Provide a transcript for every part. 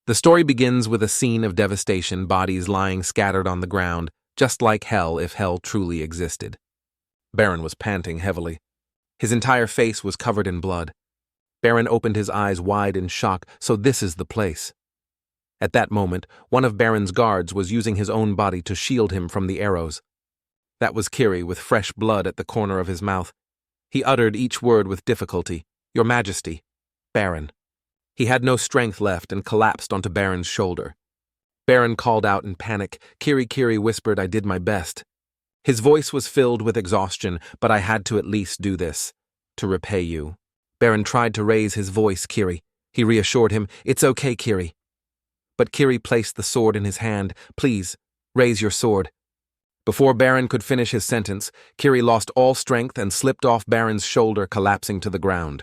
The story begins with a scene of devastation, bodies lying scattered on the ground, just like hell if hell truly existed. Baron was panting heavily. His entire face was covered in blood. Baron opened his eyes wide in shock. So this is the place. At that moment, one of Baron's guards was using his own body to shield him from the arrows. That was Kiri with fresh blood at the corner of his mouth. He uttered each word with difficulty. Your Majesty, Baron. He had no strength left and collapsed onto Baron's shoulder. Baron called out in panic. Kiri whispered, I did my best. His voice was filled with exhaustion, but I had to at least do this. To repay you. Baron tried to raise his voice, Kiri. He reassured him, It's okay, Kiri. But Kiri placed the sword in his hand. Please, raise your sword. Before Baron could finish his sentence, Kiri lost all strength and slipped off Baron's shoulder, collapsing to the ground.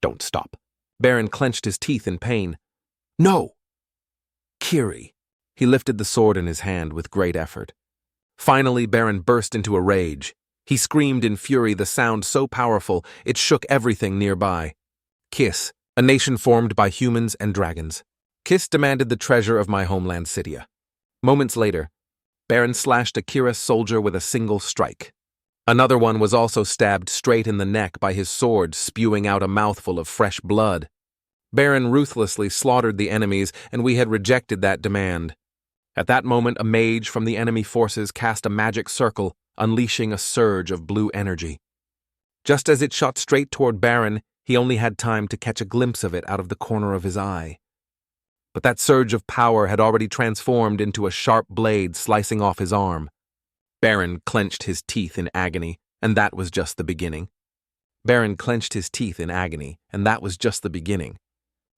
Don't stop. Baron clenched his teeth in pain. No! Kiri. He lifted the sword in his hand with great effort. Finally, Baron burst into a rage. He screamed in fury, the sound so powerful it shook everything nearby. Kiss, a nation formed by humans and dragons. Kiss demanded the treasure of my homeland Cydia. Moments later, Baron slashed a Kira soldier with a single strike. Another one was also stabbed straight in the neck by his sword, spewing out a mouthful of fresh blood. Baron ruthlessly slaughtered the enemies, and we had rejected that demand. At that moment, a mage from the enemy forces cast a magic circle, unleashing a surge of blue energy. Just as it shot straight toward Baron, he only had time to catch a glimpse of it out of the corner of his eye. But that surge of power had already transformed into a sharp blade slicing off his arm. Baron clenched his teeth in agony, and that was just the beginning. Baron clenched his teeth in agony, and that was just the beginning.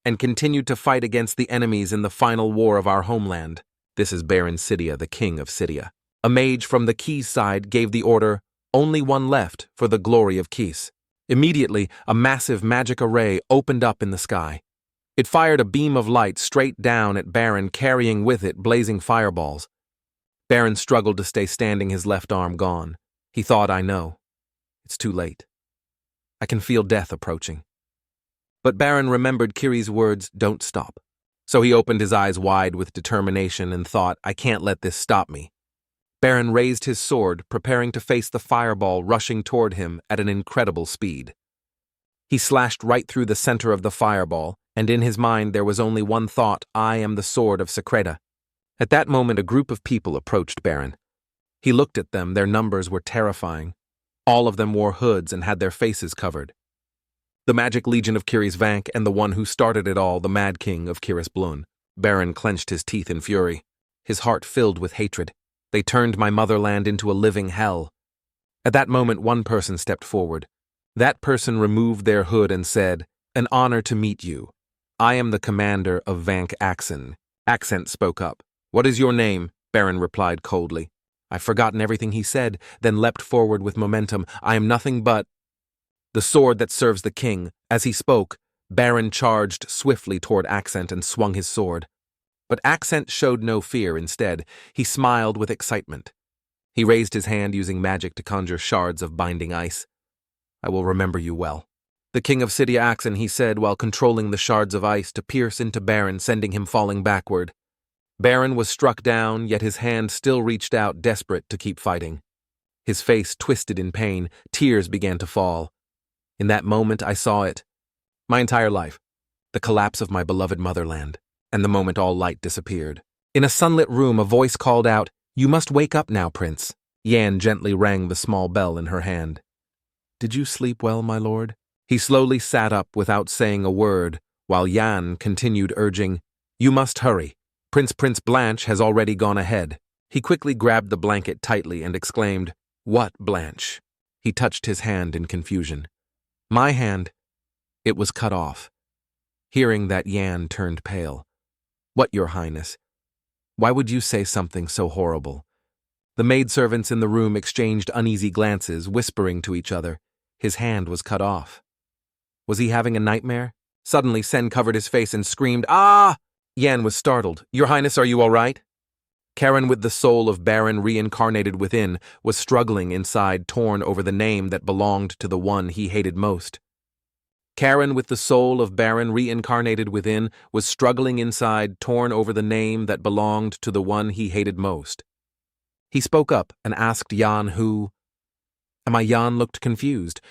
And continued to fight against the enemies in the final war of our homeland. This is Baron Cydia, the king of Cydia. A mage from the Keys side gave the order, only one left for the glory of Keys. Immediately, a massive magic array opened up in the sky. It fired a beam of light straight down at Baron, carrying with it blazing fireballs. Baron struggled to stay standing, his left arm gone. He thought, I know. It's too late. I can feel death approaching. But Baron remembered Kiri's words, don't stop. So he opened his eyes wide with determination and thought, I can't let this stop me. Baron raised his sword, preparing to face the fireball rushing toward him at an incredible speed. He slashed right through the center of the fireball, and in his mind there was only one thought, I am the sword of Secreta. At that moment, a group of people approached Baron. He looked at them, their numbers were terrifying. All of them wore hoods and had their faces covered. The magic legion of Kiris Vank and the one who started it all, the Mad King of Kiris Blun. Baron clenched his teeth in fury. His heart filled with hatred. They turned my motherland into a living hell. At that moment, one person stepped forward. That person removed their hood and said, An honor to meet you. I am the commander of Vank Accent. Accent spoke up. What is your name? Baron replied coldly. I've forgotten everything he said, then leapt forward with momentum. I am nothing but the sword that serves the king. As he spoke, Baron charged swiftly toward Accent and swung his sword. But Accent showed no fear. Instead, he smiled with excitement. He raised his hand using magic to conjure shards of binding ice. I will remember you well. The king of Cydia Accent, he said while controlling the shards of ice to pierce into Baron, sending him falling backward. Baron was struck down, yet his hand still reached out, desperate to keep fighting. His face twisted in pain, tears began to fall. In that moment, I saw it. My entire life. The collapse of my beloved motherland. And the moment all light disappeared. In a sunlit room, a voice called out, You must wake up now, Prince. Yan gently rang the small bell in her hand. Did you sleep well, my lord? He slowly sat up without saying a word, while Yan continued urging, You must hurry. Prince Blanche has already gone ahead. He quickly grabbed the blanket tightly and exclaimed, What, Blanche? He touched his hand in confusion. My hand. It was cut off. Hearing that, Yan turned pale. What, your highness? Why would you say something so horrible? The maidservants in the room exchanged uneasy glances, whispering to each other. His hand was cut off. Was he having a nightmare? Suddenly, Sen covered his face and screamed, Ah! Yan was startled. Your highness, are you all right? Karen, with the soul of Baron reincarnated within, was struggling inside, torn over the name that belonged to the one he hated most. Karen, with the soul of Baron reincarnated within, was struggling inside, torn over the name that belonged to the one he hated most. He spoke up and asked Jan who. Jan looked confused.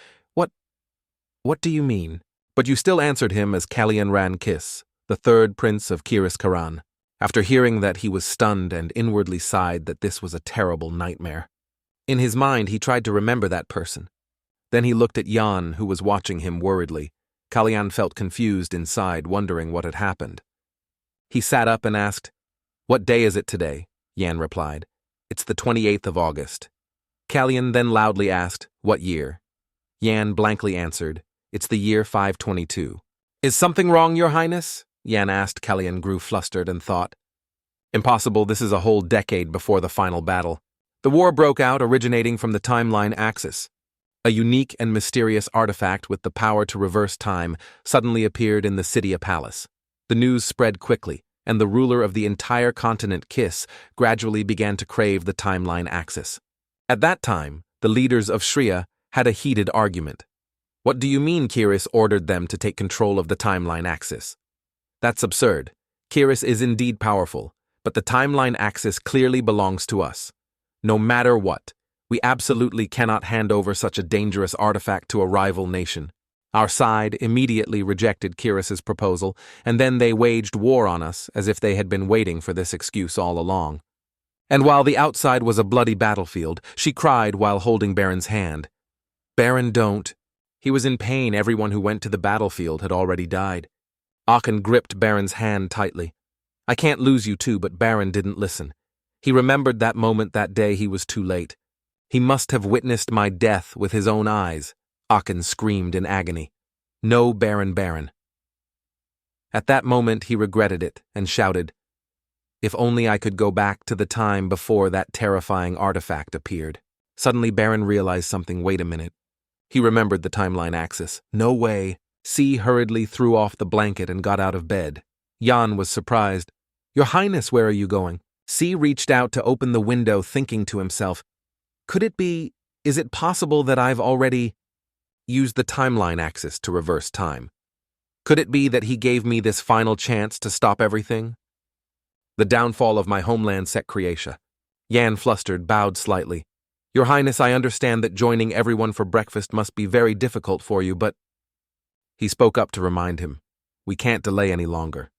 What do you mean? But you still answered him as Kalyan Ran Kiss, the third prince of Kiris Karan. After hearing that, he was stunned and inwardly sighed that this was a terrible nightmare. In his mind, he tried to remember that person. Then he looked at Jan, who was watching him worriedly. Kalyan felt confused inside, wondering what had happened. He sat up and asked, "What day is it today?" Jan replied, "It's the 28th of August. Kalyan then loudly asked, "What year?" Jan blankly answered, "It's the year 522. "Is something wrong, Your Highness?" Jan asked. Kalyan grew flustered and thought, "Impossible, this is a whole decade before the final battle. The war broke out, originating from the timeline axis. A unique and mysterious artifact with the power to reverse time suddenly appeared in the Cydia Palace. The news spread quickly, and the ruler of the entire continent, Kiss, gradually began to crave the timeline axis. At that time, the leaders of Shriya had a heated argument. What do you mean Kiris ordered them to take control of the timeline axis? That's absurd. Kiris is indeed powerful, but the timeline axis clearly belongs to us. No matter what, we absolutely cannot hand over such a dangerous artifact to a rival nation. Our side immediately rejected Kiris's proposal, and then they waged war on us as if they had been waiting for this excuse all along. And while the outside was a bloody battlefield, she cried while holding Baron's hand. Baron, don't. He was in pain. Everyone who went to the battlefield had already died. Aachen gripped Baron's hand tightly. I can't lose you too, but Baron didn't listen. He remembered that moment that day. He was too late. He must have witnessed my death with his own eyes. Aachen screamed in agony. No, Baron. At that moment he regretted it and shouted, "If only I could go back to the time before that terrifying artifact appeared." Suddenly Baron realized something. Wait a minute. He remembered the timeline axis. No way. C hurriedly threw off the blanket and got out of bed. Jan was surprised. Your Highness, where are you going? C reached out to open the window, thinking to himself, could it be, is it possible that I've already used the timeline axis to reverse time? Could it be that he gave me this final chance to stop everything? The downfall of my homeland set Croatia. Jan, flustered, bowed slightly. Your Highness, I understand that joining everyone for breakfast must be very difficult for you, but... He spoke up to remind him. We can't delay any longer.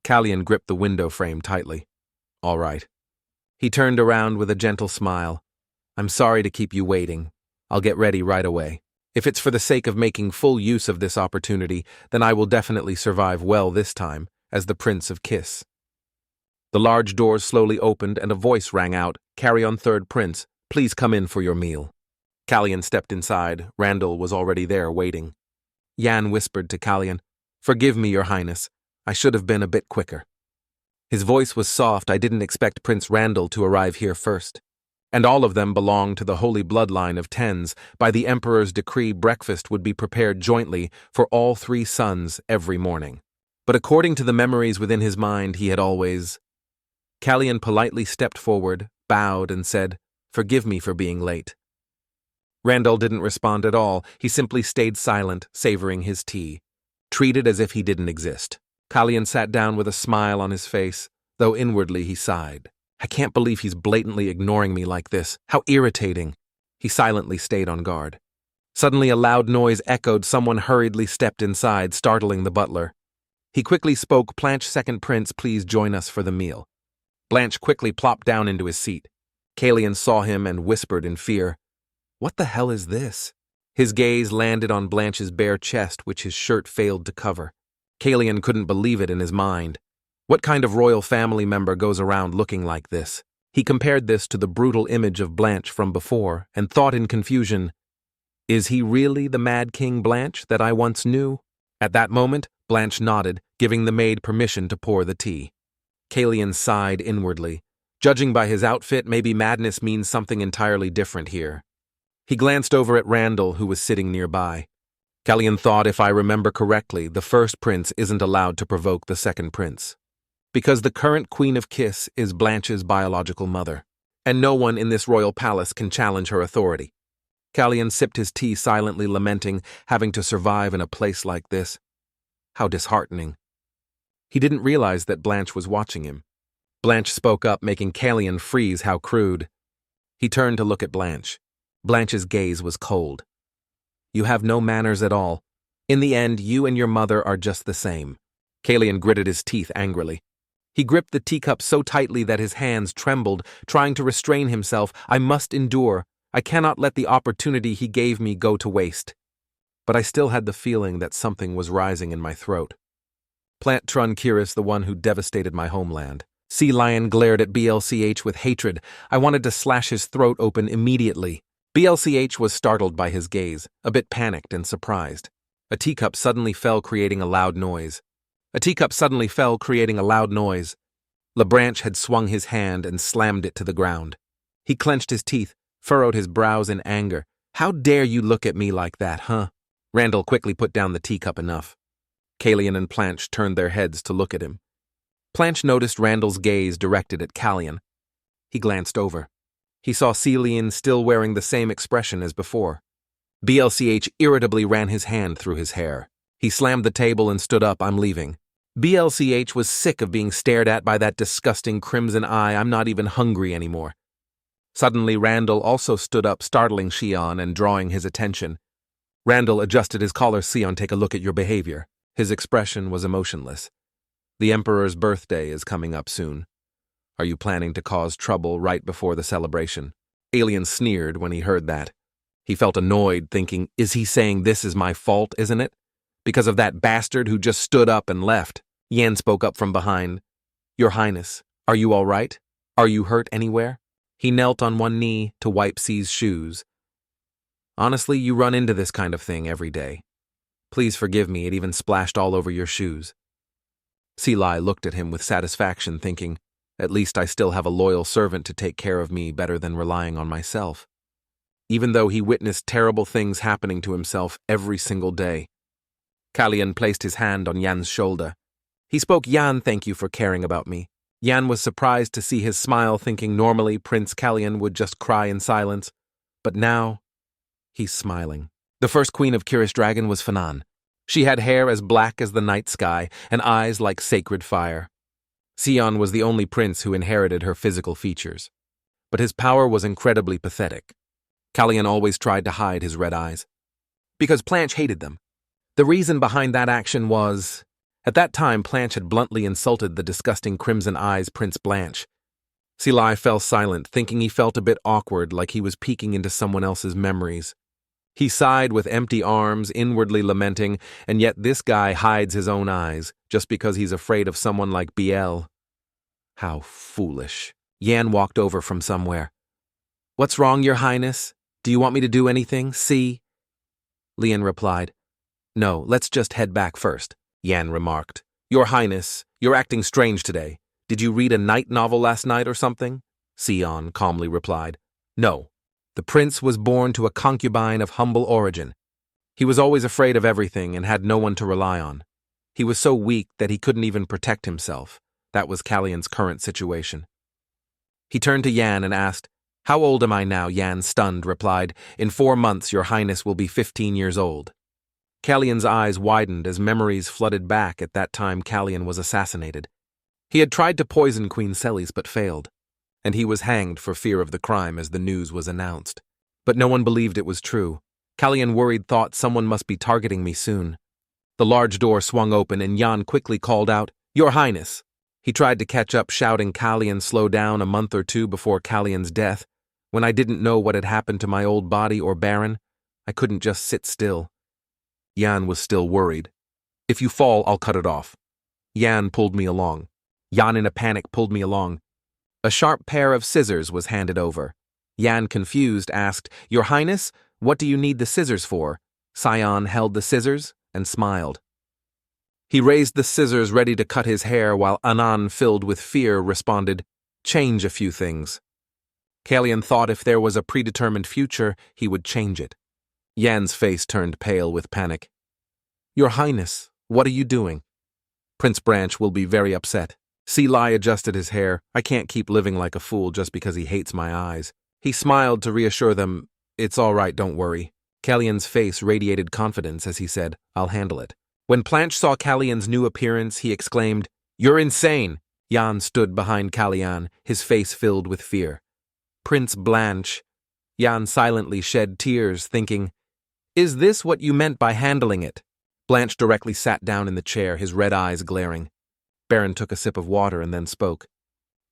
Kalyan gripped the window frame tightly. All right. He turned around with a gentle smile. I'm sorry to keep you waiting. I'll get ready right away. If it's for the sake of making full use of this opportunity, then I will definitely survive well this time, as the Prince of Kiss. The large doors slowly opened and a voice rang out, Carry on, Third Prince. Please come in for your meal. Kalyan stepped inside. Randall was already there, waiting. Jan whispered to Kalyan, Forgive me, Your Highness. I should have been a bit quicker. His voice was soft. I didn't expect Prince Randall to arrive here first. And all of them belonged to the holy bloodline of Tens. By the Emperor's decree, breakfast would be prepared jointly for all three sons every morning. But according to the memories within his mind, he had always... Kalyan politely stepped forward, bowed, and said, Forgive me for being late. Randall didn't respond at all. He simply stayed silent, savoring his tea, treated as if he didn't exist. Kalyan sat down with a smile on his face, though inwardly he sighed. I can't believe he's blatantly ignoring me like this. How irritating. He silently stayed on guard. Suddenly a loud noise echoed. Someone hurriedly stepped inside, startling the butler. He quickly spoke, Blanche, second prince, please join us for the meal. Blanche quickly plopped down into his seat. Kalyan saw him and whispered in fear, What the hell is this? His gaze landed on Blanche's bare chest, which his shirt failed to cover. Kalyan couldn't believe it in his mind. What kind of royal family member goes around looking like this? He compared this to the brutal image of Blanche from before and thought in confusion, Is he really the Mad King Blanche that I once knew? At that moment, Blanche nodded, giving the maid permission to pour the tea. Kalyan sighed inwardly. Judging by his outfit, maybe madness means something entirely different here. He glanced over at Randall, who was sitting nearby. Kalyan thought, if I remember correctly, the first prince isn't allowed to provoke the second prince, because the current Queen of Kiss is Blanche's biological mother, and no one in this royal palace can challenge her authority. Callian sipped his tea silently, lamenting having to survive in a place like this. How disheartening. He didn't realize that Blanche was watching him. Blanche spoke up, making Callian freeze. How crude. He turned to look at Blanche. Blanche's gaze was cold. You have no manners at all. In the end, you and your mother are just the same. Callian gritted his teeth angrily. He gripped the teacup so tightly that his hands trembled, trying to restrain himself. I must endure. I cannot let the opportunity he gave me go to waste. But I still had the feeling that something was rising in my throat. Plant Truncuris, the one who devastated my homeland. Sea Lion glared at BLCH with hatred. I wanted to slash his throat open immediately. BLCH was startled by his gaze, a bit panicked and surprised. A teacup suddenly fell, creating a loud noise. LeBranche had swung his hand and slammed it to the ground. He clenched his teeth, furrowed his brows in anger. How dare you look at me like that, huh? Randall quickly put down the teacup. Enough. Callian and Blanche turned their heads to look at him. Blanche noticed Randall's gaze directed at Callian. He glanced over. He saw Cillian still wearing the same expression as before. BLCH irritably ran his hand through his hair. He slammed the table and stood up. I'm leaving. BLCH was sick of being stared at by that disgusting crimson eye. I'm not even hungry anymore. Suddenly, Randall also stood up, startling Xion and drawing his attention. Randall adjusted his collar. Xion, take a look at your behavior. His expression was emotionless. The Emperor's birthday is coming up soon. Are you planning to cause trouble right before the celebration? Alien sneered when he heard that. He felt annoyed, thinking, is he saying this is my fault, isn't it? Because of that bastard who just stood up and left. Yan spoke up from behind. Your Highness, are you all right? Are you hurt anywhere? He knelt on one knee to wipe C's shoes. Honestly, you run into this kind of thing every day. Please forgive me, it even splashed all over your shoes. Cilai looked at him with satisfaction, thinking, at least I still have a loyal servant to take care of me better than relying on myself. Even though he witnessed terrible things happening to himself every single day. Callian placed his hand on Yan's shoulder. He spoke, Yan, thank you for caring about me. Yan was surprised to see his smile, thinking normally Prince Callian would just cry in silence. But now, he's smiling. The first queen of Kirish Dragon was Fanan. She had hair as black as the night sky and eyes like sacred fire. Xion was the only prince who inherited her physical features. But his power was incredibly pathetic. Callian always tried to hide his red eyes. Because Blanche hated them. The reason behind that action was, at that time Blanche had bluntly insulted the disgusting crimson eyes Prince Blanche. Cilai fell silent, thinking he felt a bit awkward, like he was peeking into someone else's memories. He sighed with empty arms, inwardly lamenting, and yet this guy hides his own eyes, just because he's afraid of someone like BL. How foolish. Yan walked over from somewhere. What's wrong, Your Highness? Do you want me to do anything? See? Lian replied. No, let's just head back first, Yan remarked. Your Highness, you're acting strange today. Did you read a night novel last night or something? Xion calmly replied. No. The prince was born to a concubine of humble origin. He was always afraid of everything and had no one to rely on. He was so weak that he couldn't even protect himself. That was Callian's current situation. He turned to Yan and asked, How old am I now? Yan, stunned, replied, In 4 months your Highness will be 15 years old. Callian's eyes widened as memories flooded back at that time Callian was assassinated. He had tried to poison Queen Celis but failed, and he was hanged for fear of the crime as the news was announced. But no one believed it was true. Callian worried thought someone must be targeting me soon. The large door swung open and Yan quickly called out, Your Highness! He tried to catch up, shouting Callian slow down a month or two before Callian's death. When I didn't know what had happened to my old body or Baron, I couldn't just sit still. Yan was still worried. If you fall, I'll cut it off. Yan pulled me along. Yan in a panic pulled me along. A sharp pair of scissors was handed over. Yan, confused, asked, Your Highness, what do you need the scissors for? Xion held the scissors and smiled. He raised the scissors ready to cut his hair while Anan, filled with fear, responded, Change a few things. Callian thought if there was a predetermined future, he would change it. Yan's face turned pale with panic. Your Highness, what are you doing? Prince Branch will be very upset. Cilai adjusted his hair. I can't keep living like a fool just because he hates my eyes. He smiled to reassure them. It's all right, don't worry. Kallian's face radiated confidence as he said, I'll handle it. When Planche saw Kallian's new appearance, he exclaimed, You're insane! Jan stood behind Kallian, his face filled with fear. Prince Blanche. Jan silently shed tears, thinking, Is this what you meant by handling it? Blanche directly sat down in the chair, his red eyes glaring. Baron took a sip of water and then spoke.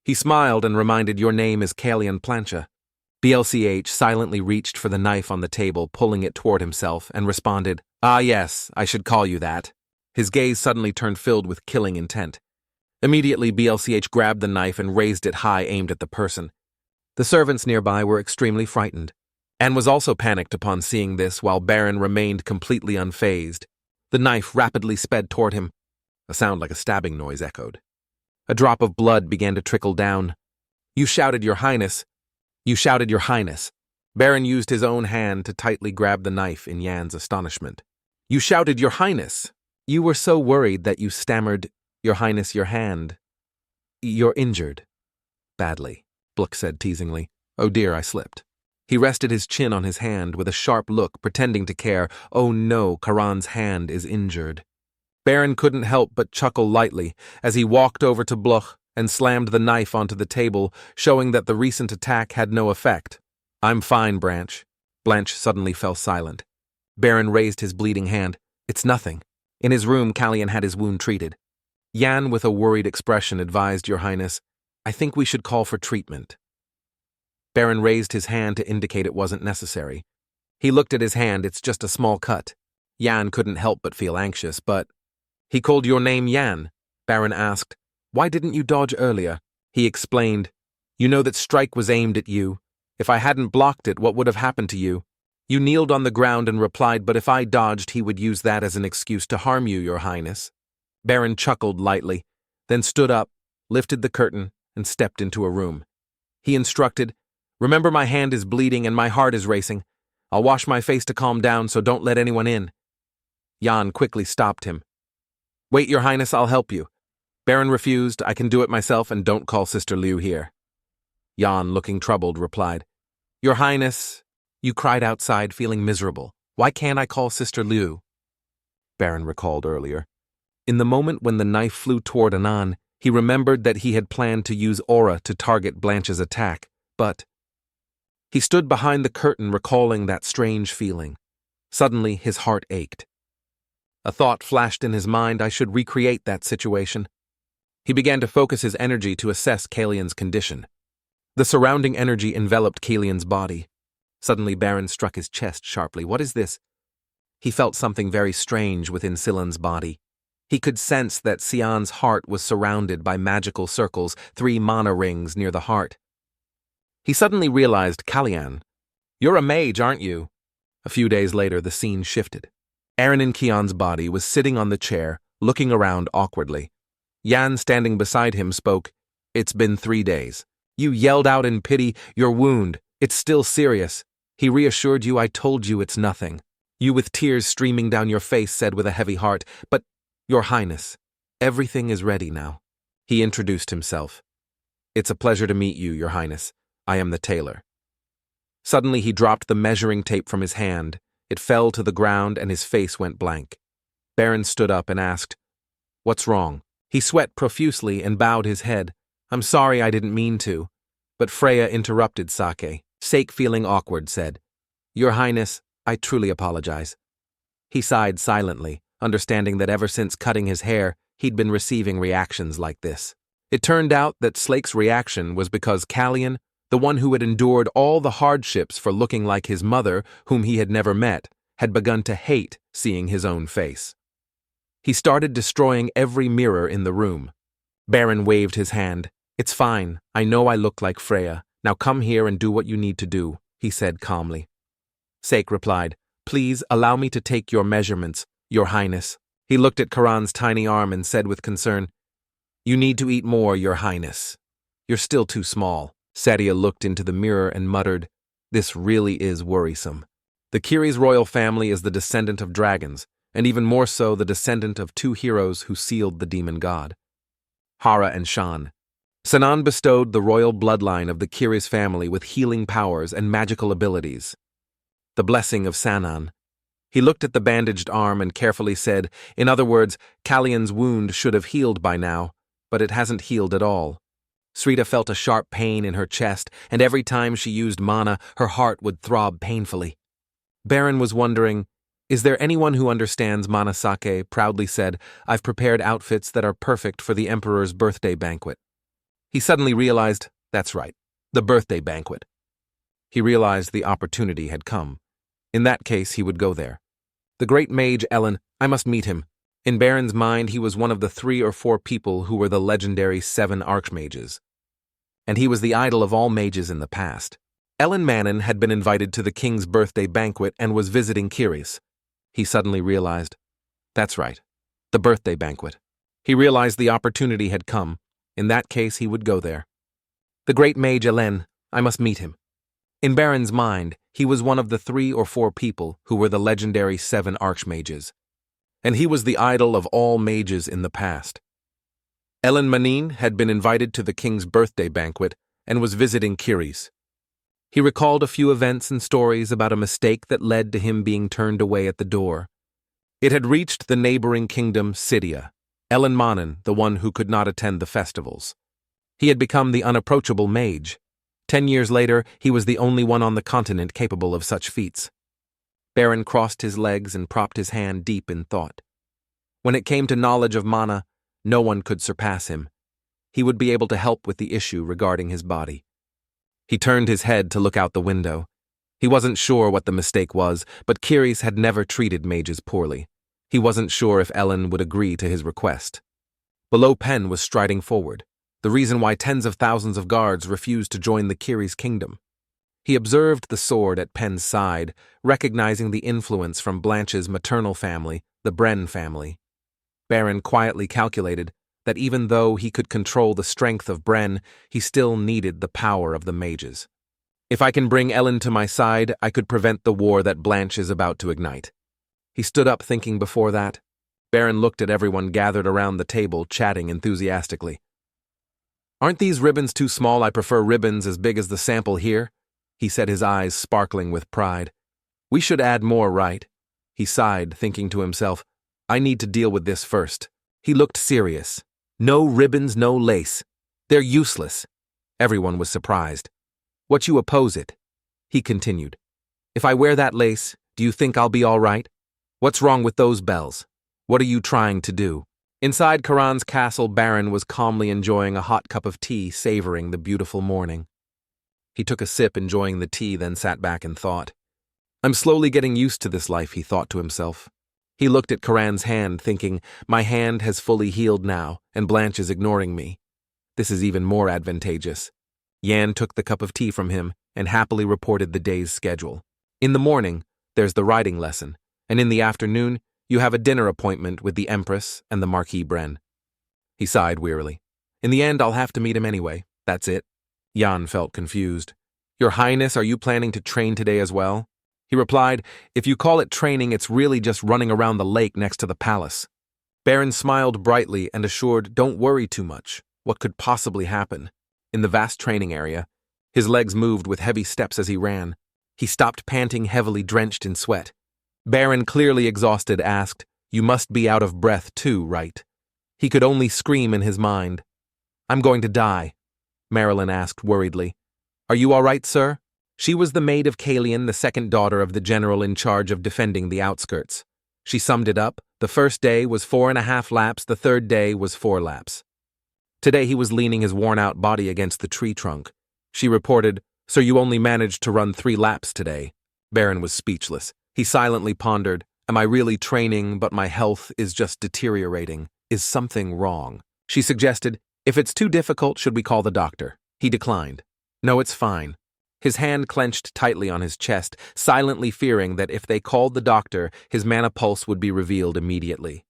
He smiled and reminded, Your name is Kallian Planche. BLCH silently reached for the knife on the table, pulling it toward himself, and responded, Ah yes, I should call you that. His gaze suddenly turned filled with killing intent. Immediately, BLCH grabbed the knife and raised it high, aimed at the person. The servants nearby were extremely frightened. Anne was also panicked upon seeing this, while Baron remained completely unfazed. The knife rapidly sped toward him. A sound like a stabbing noise echoed. A drop of blood began to trickle down. You shouted, Your Highness. You shouted, Your Highness. Baron used his own hand to tightly grab the knife in Jan's astonishment. You shouted, Your Highness. You were so worried that you stammered, Your Highness, your hand. You're injured. Badly, Bluck said teasingly. Oh dear, I slipped. He rested his chin on his hand with a sharp look, pretending to care. Oh no, Karan's hand is injured. Baron couldn't help but chuckle lightly as he walked over to Bluch and slammed the knife onto the table, showing that the recent attack had no effect. I'm fine, Blanche. Blanche suddenly fell silent. Baron raised his bleeding hand. It's nothing. In his room, Kallian had his wound treated. Jan, with a worried expression, advised, Your Highness, I think we should call for treatment. Baron raised his hand to indicate it wasn't necessary. He looked at his hand, it's just a small cut. Jan couldn't help but feel anxious, but... He called your name Jan, Baron asked. Why didn't you dodge earlier? He explained, You know that strike was aimed at you. If I hadn't blocked it, what would have happened to you? You kneeled on the ground and replied, but if I dodged, he would use that as an excuse to harm you, Your Highness. Baron chuckled lightly, then stood up, lifted the curtain, and stepped into a room. He instructed, Remember, my hand is bleeding and my heart is racing. I'll wash my face to calm down, so don't let anyone in. Jan quickly stopped him. Wait, Your Highness, I'll help you. Baron refused, I can do it myself, and don't call Sister Liu here. Jan, looking troubled, replied, Your Highness, you cried outside, feeling miserable. Why can't I call Sister Liu? Baron recalled earlier. In the moment when the knife flew toward Anan, he remembered that he had planned to use aura to target Blanche's attack, but... He stood behind the curtain, recalling that strange feeling. Suddenly, his heart ached. A thought flashed in his mind, I should recreate that situation. He began to focus his energy to assess Kallian's condition. The surrounding energy enveloped Kallian's body. Suddenly, Baron struck his chest sharply. What is this? He felt something very strange within Silan's body. He could sense that Xian's heart was surrounded by magical circles, 3 mana rings near the heart. He suddenly realized, Kallian, you're a mage, aren't you? A few days later, the scene shifted. Aaron in Kian's body was sitting on the chair, looking around awkwardly. Jan, standing beside him, spoke, It's been 3 days. You yelled out in pity, Your wound. It's still serious. He reassured you, I told you it's nothing. You, with tears streaming down your face, said with a heavy heart, But, Your Highness, everything is ready now. He introduced himself. It's a pleasure to meet you, Your Highness. I am the tailor. Suddenly he dropped the measuring tape from his hand. It fell to the ground and his face went blank. Baron stood up and asked, What's wrong? He sweat profusely and bowed his head. I'm sorry, I didn't mean to. But Freya interrupted Sake. Sake, feeling awkward, said, Your Highness, I truly apologize. He sighed silently, understanding that ever since cutting his hair, he'd been receiving reactions like this. It turned out that Slake's reaction was because Kallian, the one who had endured all the hardships for looking like his mother, whom he had never met, had begun to hate seeing his own face. He started destroying every mirror in the room. Baron waved his hand. It's fine. I know I look like Freya. Now come here and do what you need to do, he said calmly. Sake replied, Please allow me to take your measurements, Your Highness. He looked at Karan's tiny arm and said with concern, You need to eat more, Your Highness. You're still too small. Sadia looked into the mirror and muttered, This really is worrisome. The Kiri's royal family is the descendant of dragons, and even more so the descendant of 2 heroes who sealed the demon god. Hara and Shan. Sanan bestowed the royal bloodline of the Kiri's family with healing powers and magical abilities. the blessing of Sanan. He looked at the bandaged arm and carefully said, in other words, Kalyan's wound should have healed by now, but it hasn't healed at all. Srita felt a sharp pain in her chest, and every time she used mana, her heart would throb painfully. Baron was wondering, is there anyone who understands mana? Sake proudly said, I've prepared outfits that are perfect for the Emperor's birthday banquet. He suddenly realized, that's right, the birthday banquet. He realized the opportunity had come. In that case, he would go there. The great mage Ellen, I must meet him. In Baron's mind, he was one of the 3 or 4 people who were the legendary 7 archmages. And he was the idol of all mages in the past. Ellen Manon had been invited to the king's birthday banquet and was visiting Kiris. He suddenly realized, that's right, the birthday banquet. He realized the opportunity had come. In that case, he would go there. The great mage Ellen, I must meet him. In Baron's mind, he was one of the 3 or 4 people who were the legendary 7 archmages. And he was the idol of all mages in the past. Ellen Manin had been invited to the king's birthday banquet and was visiting Kiris. He recalled a few events and stories about a mistake that led to him being turned away at the door. It had reached the neighboring kingdom, Sidia. Ellen Manin, the one who could not attend the festivals. He had become the unapproachable mage. 10 years later, he was the only one on the continent capable of such feats. Baron crossed his legs and propped his hand deep in thought. When it came to knowledge of mana, no one could surpass him. He would be able to help with the issue regarding his body. He turned his head to look out the window. He wasn't sure what the mistake was, but Kiris had never treated mages poorly. He wasn't sure if Ellen would agree to his request. Below Pen was striding forward, the reason why tens of thousands of guards refused to join the Kiris kingdom. He observed the sword at Pen's side, recognizing the influence from Blanche's maternal family, the Bren family. Baron quietly calculated that even though he could control the strength of Bren, he still needed the power of the mages. If I can bring Ellen to my side, I could prevent the war that Blanche is about to ignite. He stood up thinking before that. Baron looked at everyone gathered around the table, chatting enthusiastically. Aren't these ribbons too small? I prefer ribbons as big as the sample here, he said, his eyes sparkling with pride. We should add more, right? He sighed, thinking to himself, I need to deal with this first. He looked serious. No ribbons, no lace. They're useless. Everyone was surprised. What you oppose it? He continued. If I wear that lace, do you think I'll be all right? What's wrong with those bells? What are you trying to do? Inside Karan's castle, Baron was calmly enjoying a hot cup of tea, savoring the beautiful morning. He took a sip, enjoying the tea, then sat back and thought. I'm slowly getting used to this life, he thought to himself. He looked at Karan's hand, thinking, my hand has fully healed now, and Blanche is ignoring me. This is even more advantageous. Yan took the cup of tea from him and happily reported the day's schedule. In the morning, there's the riding lesson, and in the afternoon, you have a dinner appointment with the Empress and the Marquis Bren. He sighed wearily. In the end, I'll have to meet him anyway. That's it. Yan felt confused. Your Highness, are you planning to train today as well? He replied, if you call it training, it's really just running around the lake next to the palace. Baron smiled brightly and assured, don't worry too much. What could possibly happen? In the vast training area, his legs moved with heavy steps as he ran. He stopped, panting heavily, drenched in sweat. Baron, clearly exhausted, asked, you must be out of breath too, right? He could only scream in his mind. I'm going to die, Marilyn asked worriedly. Are you all right, sir? She was the maid of Kalyan, the second daughter of the general in charge of defending the outskirts. She summed it up. The first day was 4.5 laps, the third day was 4 laps. Today he was leaning his worn-out body against the tree trunk. She reported, so you only managed to run 3 laps today. Baron was speechless. He silently pondered, am I really training, but my health is just deteriorating? Is something wrong? She suggested, if it's too difficult, should we call the doctor? He declined. No, it's fine. His hand clenched tightly on his chest, silently fearing that if they called the doctor, his mana pulse would be revealed immediately.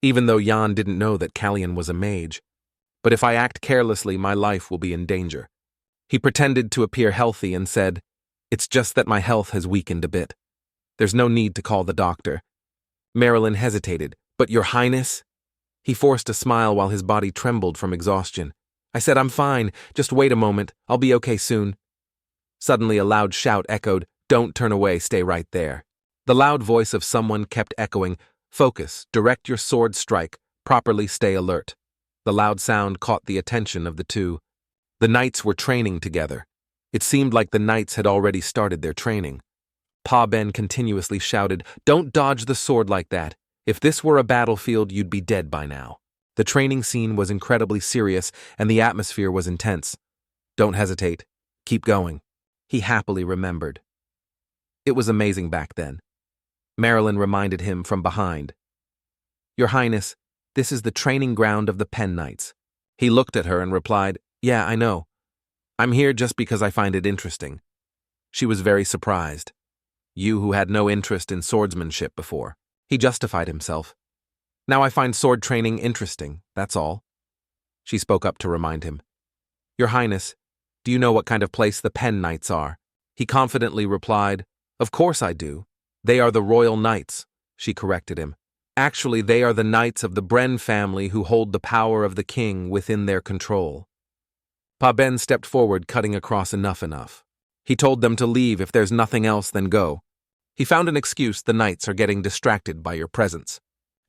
Even though Yan didn't know that Kalyan was a mage. But if I act carelessly, my life will be in danger. He pretended to appear healthy and said, it's just that my health has weakened a bit. There's no need to call the doctor. Marilyn hesitated. But Your Highness? He forced a smile while his body trembled from exhaustion. I said, I'm fine. Just wait a moment. I'll be okay soon. Suddenly a loud shout echoed, Don't turn away, stay right there. The loud voice of someone kept echoing, focus, direct your sword strike, properly stay alert. The loud sound caught the attention of the two. The knights were training together. It seemed like the knights had already started their training. Pa Ben continuously shouted, "Don't dodge the sword like that. If this were a battlefield, you'd be dead by now." The training scene was incredibly serious, and the atmosphere was intense. "Don't hesitate. Keep going," he happily remembered. It was amazing back then. Marilyn reminded him from behind. "Your Highness, this is the training ground of the Pen Knights." He looked at her and replied, "Yeah, I know. I'm here just because I find it interesting." She was very surprised. You who had no interest in swordsmanship before. He justified himself. "Now I find sword training interesting, that's all." She spoke up to remind him. "Your Highness, do you know what kind of place the Pen Knights are?" He confidently replied, "Of course I do. They are the royal knights," she corrected him. "Actually, they are the knights of the Bren family who hold the power of the king within their control." Pa Ben stepped forward, cutting across enough. He told them to leave. If there's nothing else, then go. He found an excuse. The knights are getting distracted by your presence,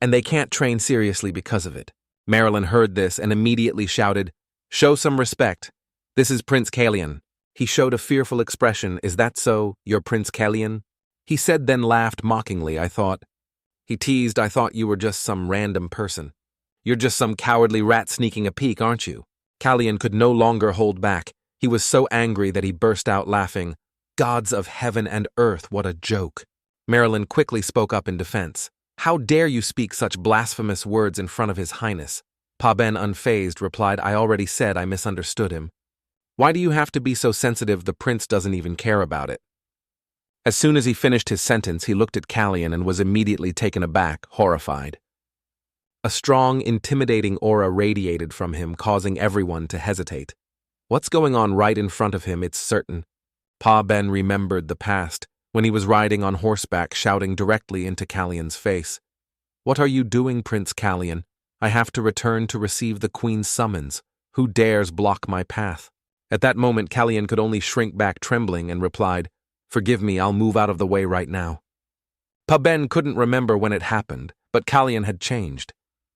and they can't train seriously because of it. Marilyn heard this and immediately shouted, "Show some respect. This is Prince Kalian." He showed a fearful expression. "Is that so? You're Prince Kalian?" He said, then laughed mockingly. He teased, "I thought you were just some random person. You're just some cowardly rat sneaking a peek, aren't you?" Kalian could no longer hold back. He was so angry that he burst out laughing. "Gods of heaven and earth, what a joke." Marilyn quickly spoke up in defense. "How dare you speak such blasphemous words in front of His Highness?" Pa Ben, unfazed, replied, "I already said I misunderstood him. Why do you have to be so sensitive? The prince doesn't even care about it." As soon as he finished his sentence, he looked at Kalian and was immediately taken aback, horrified. A strong, intimidating aura radiated from him, causing everyone to hesitate. What's going on right in front of him, it's certain. Pa Ben remembered the past, when he was riding on horseback, shouting directly into Kalian's face. "What are you doing, Prince Kalian? I have to return to receive the Queen's summons. Who dares block my path?" At that moment, Kalian could only shrink back trembling and replied, "Forgive me, I'll move out of the way right now." Pa Ben couldn't remember when it happened, but Kalian had changed.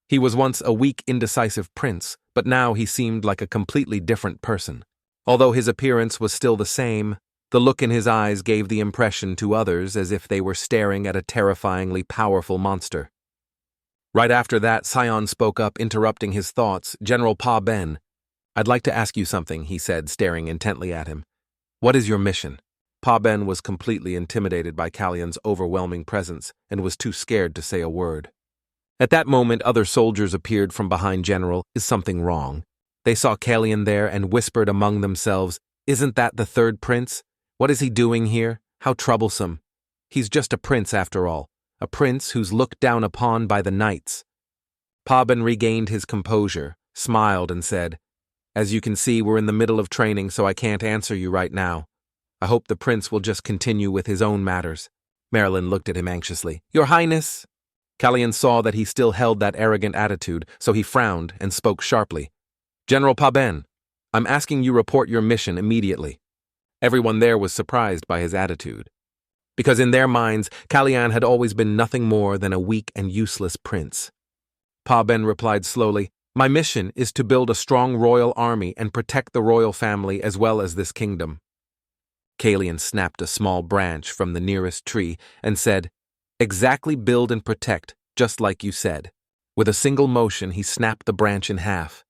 He was once a weak, indecisive prince, but now he seemed like a completely different person. Although his appearance was still the same, the look in his eyes gave the impression to others as if they were staring at a terrifyingly powerful monster. Right after that, Sion spoke up, interrupting his thoughts. "General Pa Ben, I'd like to ask you something," he said, staring intently at him. "What is your mission?" Pa Ben was completely intimidated by Kalian's overwhelming presence and was too scared to say a word. At that moment, other soldiers appeared from behind General. "Is something wrong?" They saw Kalian there and whispered among themselves, "Isn't that the third prince? What is he doing here? How troublesome. He's just a prince after all, a prince who's looked down upon by the knights." Pa Ben regained his composure, smiled and said, "As you can see, we're in the middle of training, so I can't answer you right now. I hope the prince will just continue with his own matters." Marilyn looked at him anxiously. "Your Highness!" Kalian saw that he still held that arrogant attitude, so he frowned and spoke sharply. "General Pa Ben, I'm asking you report your mission immediately." Everyone there was surprised by his attitude, because in their minds, Kalian had always been nothing more than a weak and useless prince. Pa Ben replied slowly, "My mission is to build a strong royal army and protect the royal family as well as this kingdom." Kalian snapped a small branch from the nearest tree and said, "Exactly, build and protect, just like you said." With a single motion, he snapped the branch in half.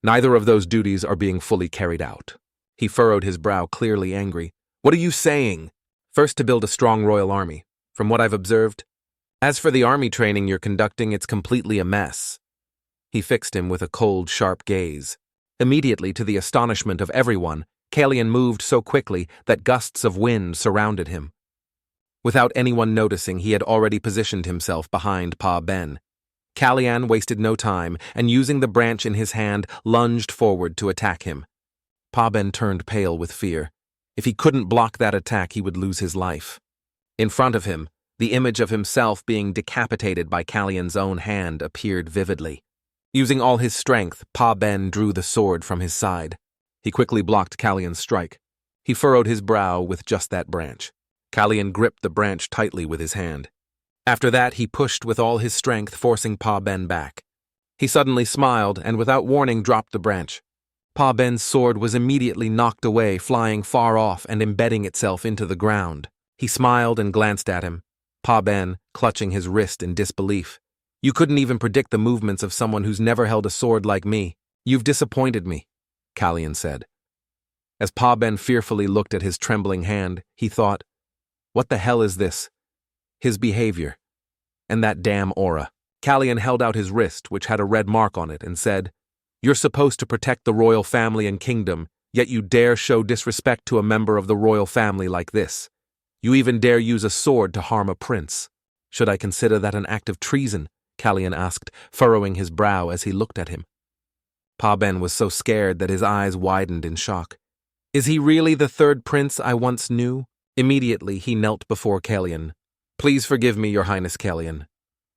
"Neither of those duties are being fully carried out." He furrowed his brow, clearly angry. "What are you saying?" "First, to build a strong royal army, from what I've observed. As for the army training you're conducting, it's completely a mess." He fixed him with a cold, sharp gaze. Immediately, to the astonishment of everyone, Kalian moved so quickly that gusts of wind surrounded him. Without anyone noticing, he had already positioned himself behind Pa Ben. Kalian wasted no time, and using the branch in his hand, lunged forward to attack him. Pa Ben turned pale with fear. If he couldn't block that attack, he would lose his life. In front of him, the image of himself being decapitated by Kalian's own hand appeared vividly. Using all his strength, Pa Ben drew the sword from his side. He quickly blocked Kalian's strike. He furrowed his brow with just that branch. Kallian gripped the branch tightly with his hand. After that, he pushed with all his strength, forcing Pa Ben back. He suddenly smiled and without warning dropped the branch. Pa Ben's sword was immediately knocked away, flying far off and embedding itself into the ground. He smiled and glanced at him, Pa Ben clutching his wrist in disbelief. You couldn't even predict the movements of someone who's never held a sword like me. You've disappointed me, Kallian said. As Pa Ben fearfully looked at his trembling hand, he thought, what the hell is this? His behavior. And that damn aura. Kallian held out his wrist, which had a red mark on it, and said, You're supposed to protect the royal family and kingdom, yet you dare show disrespect to a member of the royal family like this. You even dare use a sword to harm a prince. Should I consider that an act of treason? Kallian asked, furrowing his brow as he looked at him. Pa Ben was so scared that his eyes widened in shock. Is he really the third prince I once knew? Immediately he knelt before Kallian. Please forgive me, Your Highness Kallian.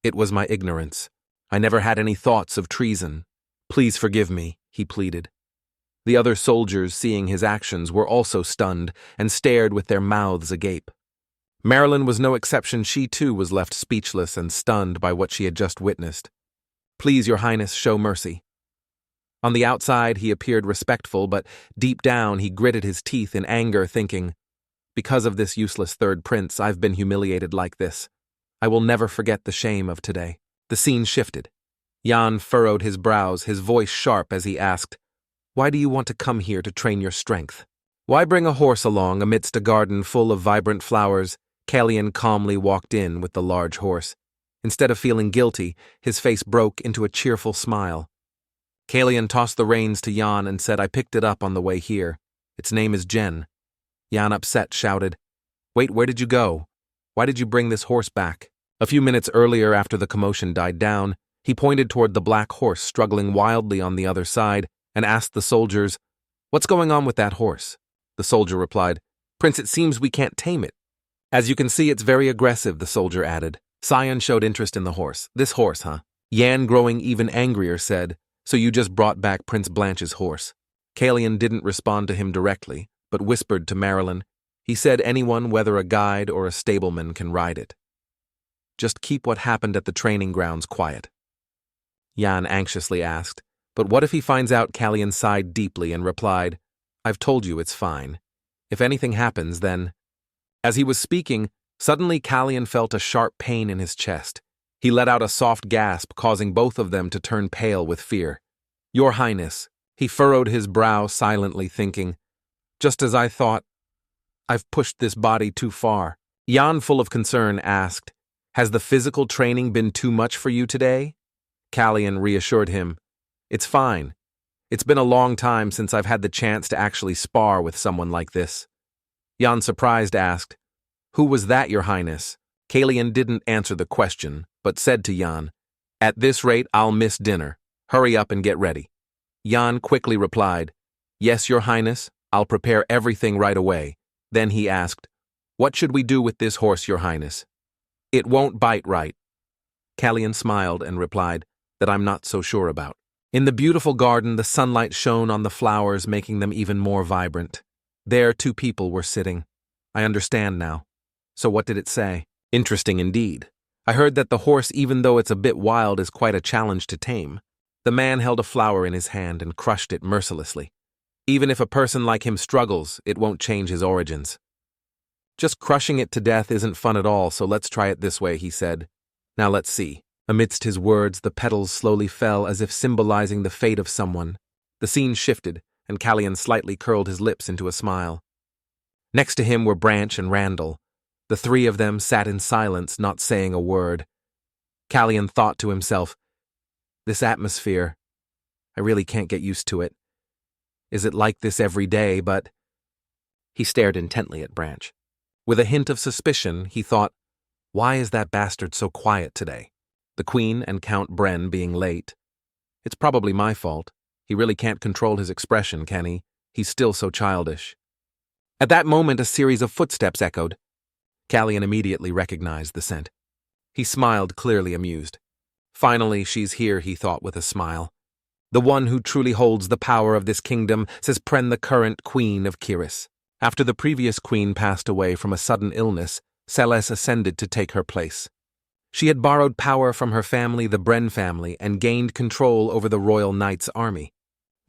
It was my ignorance. I never had any thoughts of treason. Please forgive me, he pleaded. The other soldiers, seeing his actions, were also stunned and stared with their mouths agape. Marilyn was no exception. She too was left speechless and stunned by what she had just witnessed. Please, Your Highness, show mercy. On the outside, he appeared respectful, but deep down he gritted his teeth in anger, thinking, because of this useless third prince, I've been humiliated like this. I will never forget the shame of today. The scene shifted. Jan furrowed his brows, his voice sharp as he asked, Why do you want to come here to train your strength? Why bring a horse along amidst a garden full of vibrant flowers? Kallian calmly walked in with the large horse. Instead of feeling guilty, his face broke into a cheerful smile. Kallian tossed the reins to Jan and said, I picked it up on the way here. Its name is Jen. Jan, upset, shouted, Wait, where did you go? Why did you bring this horse back? A few minutes earlier, after the commotion died down, he pointed toward the black horse struggling wildly on the other side and asked the soldiers, What's going on with that horse? The soldier replied, Prince, it seems we can't tame it. As you can see, it's very aggressive, the soldier added. Sion showed interest in the horse. This horse, huh? Yan, growing even angrier, said, So you just brought back Prince Blanche's horse. Kallian didn't respond to him directly, but whispered to Marilyn, He said anyone, whether a guide or a stableman, can ride it. Just keep what happened at the training grounds quiet. Jan anxiously asked, But what if he finds out? Kallian sighed deeply and replied, I've told you it's fine. If anything happens, then... As he was speaking, suddenly Kallian felt a sharp pain in his chest. He let out a soft gasp, causing both of them to turn pale with fear. Your Highness, he furrowed his brow silently, thinking, Just as I thought, I've pushed this body too far. Jan, full of concern, asked, Has the physical training been too much for you today? Kallian reassured him, It's fine. It's been a long time since I've had the chance to actually spar with someone like this. Jan, surprised, asked, Who was that, Your Highness? Kallian didn't answer the question, but said to Jan, At this rate, I'll miss dinner. Hurry up and get ready. Jan quickly replied, Yes, Your Highness, I'll prepare everything right away. Then he asked, What should we do with this horse, Your Highness? It won't bite right. Kallian smiled and replied, That I'm not so sure about. In the beautiful garden, the sunlight shone on the flowers, making them even more vibrant. There, two people were sitting. I understand now. So what did it say? Interesting indeed. I heard that the horse, even though it's a bit wild, is quite a challenge to tame. The man held a flower in his hand and crushed it mercilessly. Even if a person like him struggles, it won't change his origins. Just crushing it to death isn't fun at all, so let's try it this way, he said. Now let's see. Amidst his words, the petals slowly fell as if symbolizing the fate of someone. The scene shifted, and Kallian slightly curled his lips into a smile. Next to him were Branch and Randall. The three of them sat in silence, not saying a word. Kallian thought to himself, This atmosphere, I really can't get used to it. Is it like this every day? But... He stared intently at Branch. With a hint of suspicion, he thought, Why is that bastard so quiet today? The Queen and Count Bren being late. It's probably my fault. He really can't control his expression, can he? He's still so childish. At that moment, a series of footsteps echoed. Kallian immediately recognized the scent. He smiled, clearly amused. Finally, she's here, he thought with a smile. The one who truly holds the power of this kingdom, says Pren, the current Queen of Kiris. After the previous queen passed away from a sudden illness, Celes ascended to take her place. She had borrowed power from her family, the Bren family, and gained control over the Royal Knight's army.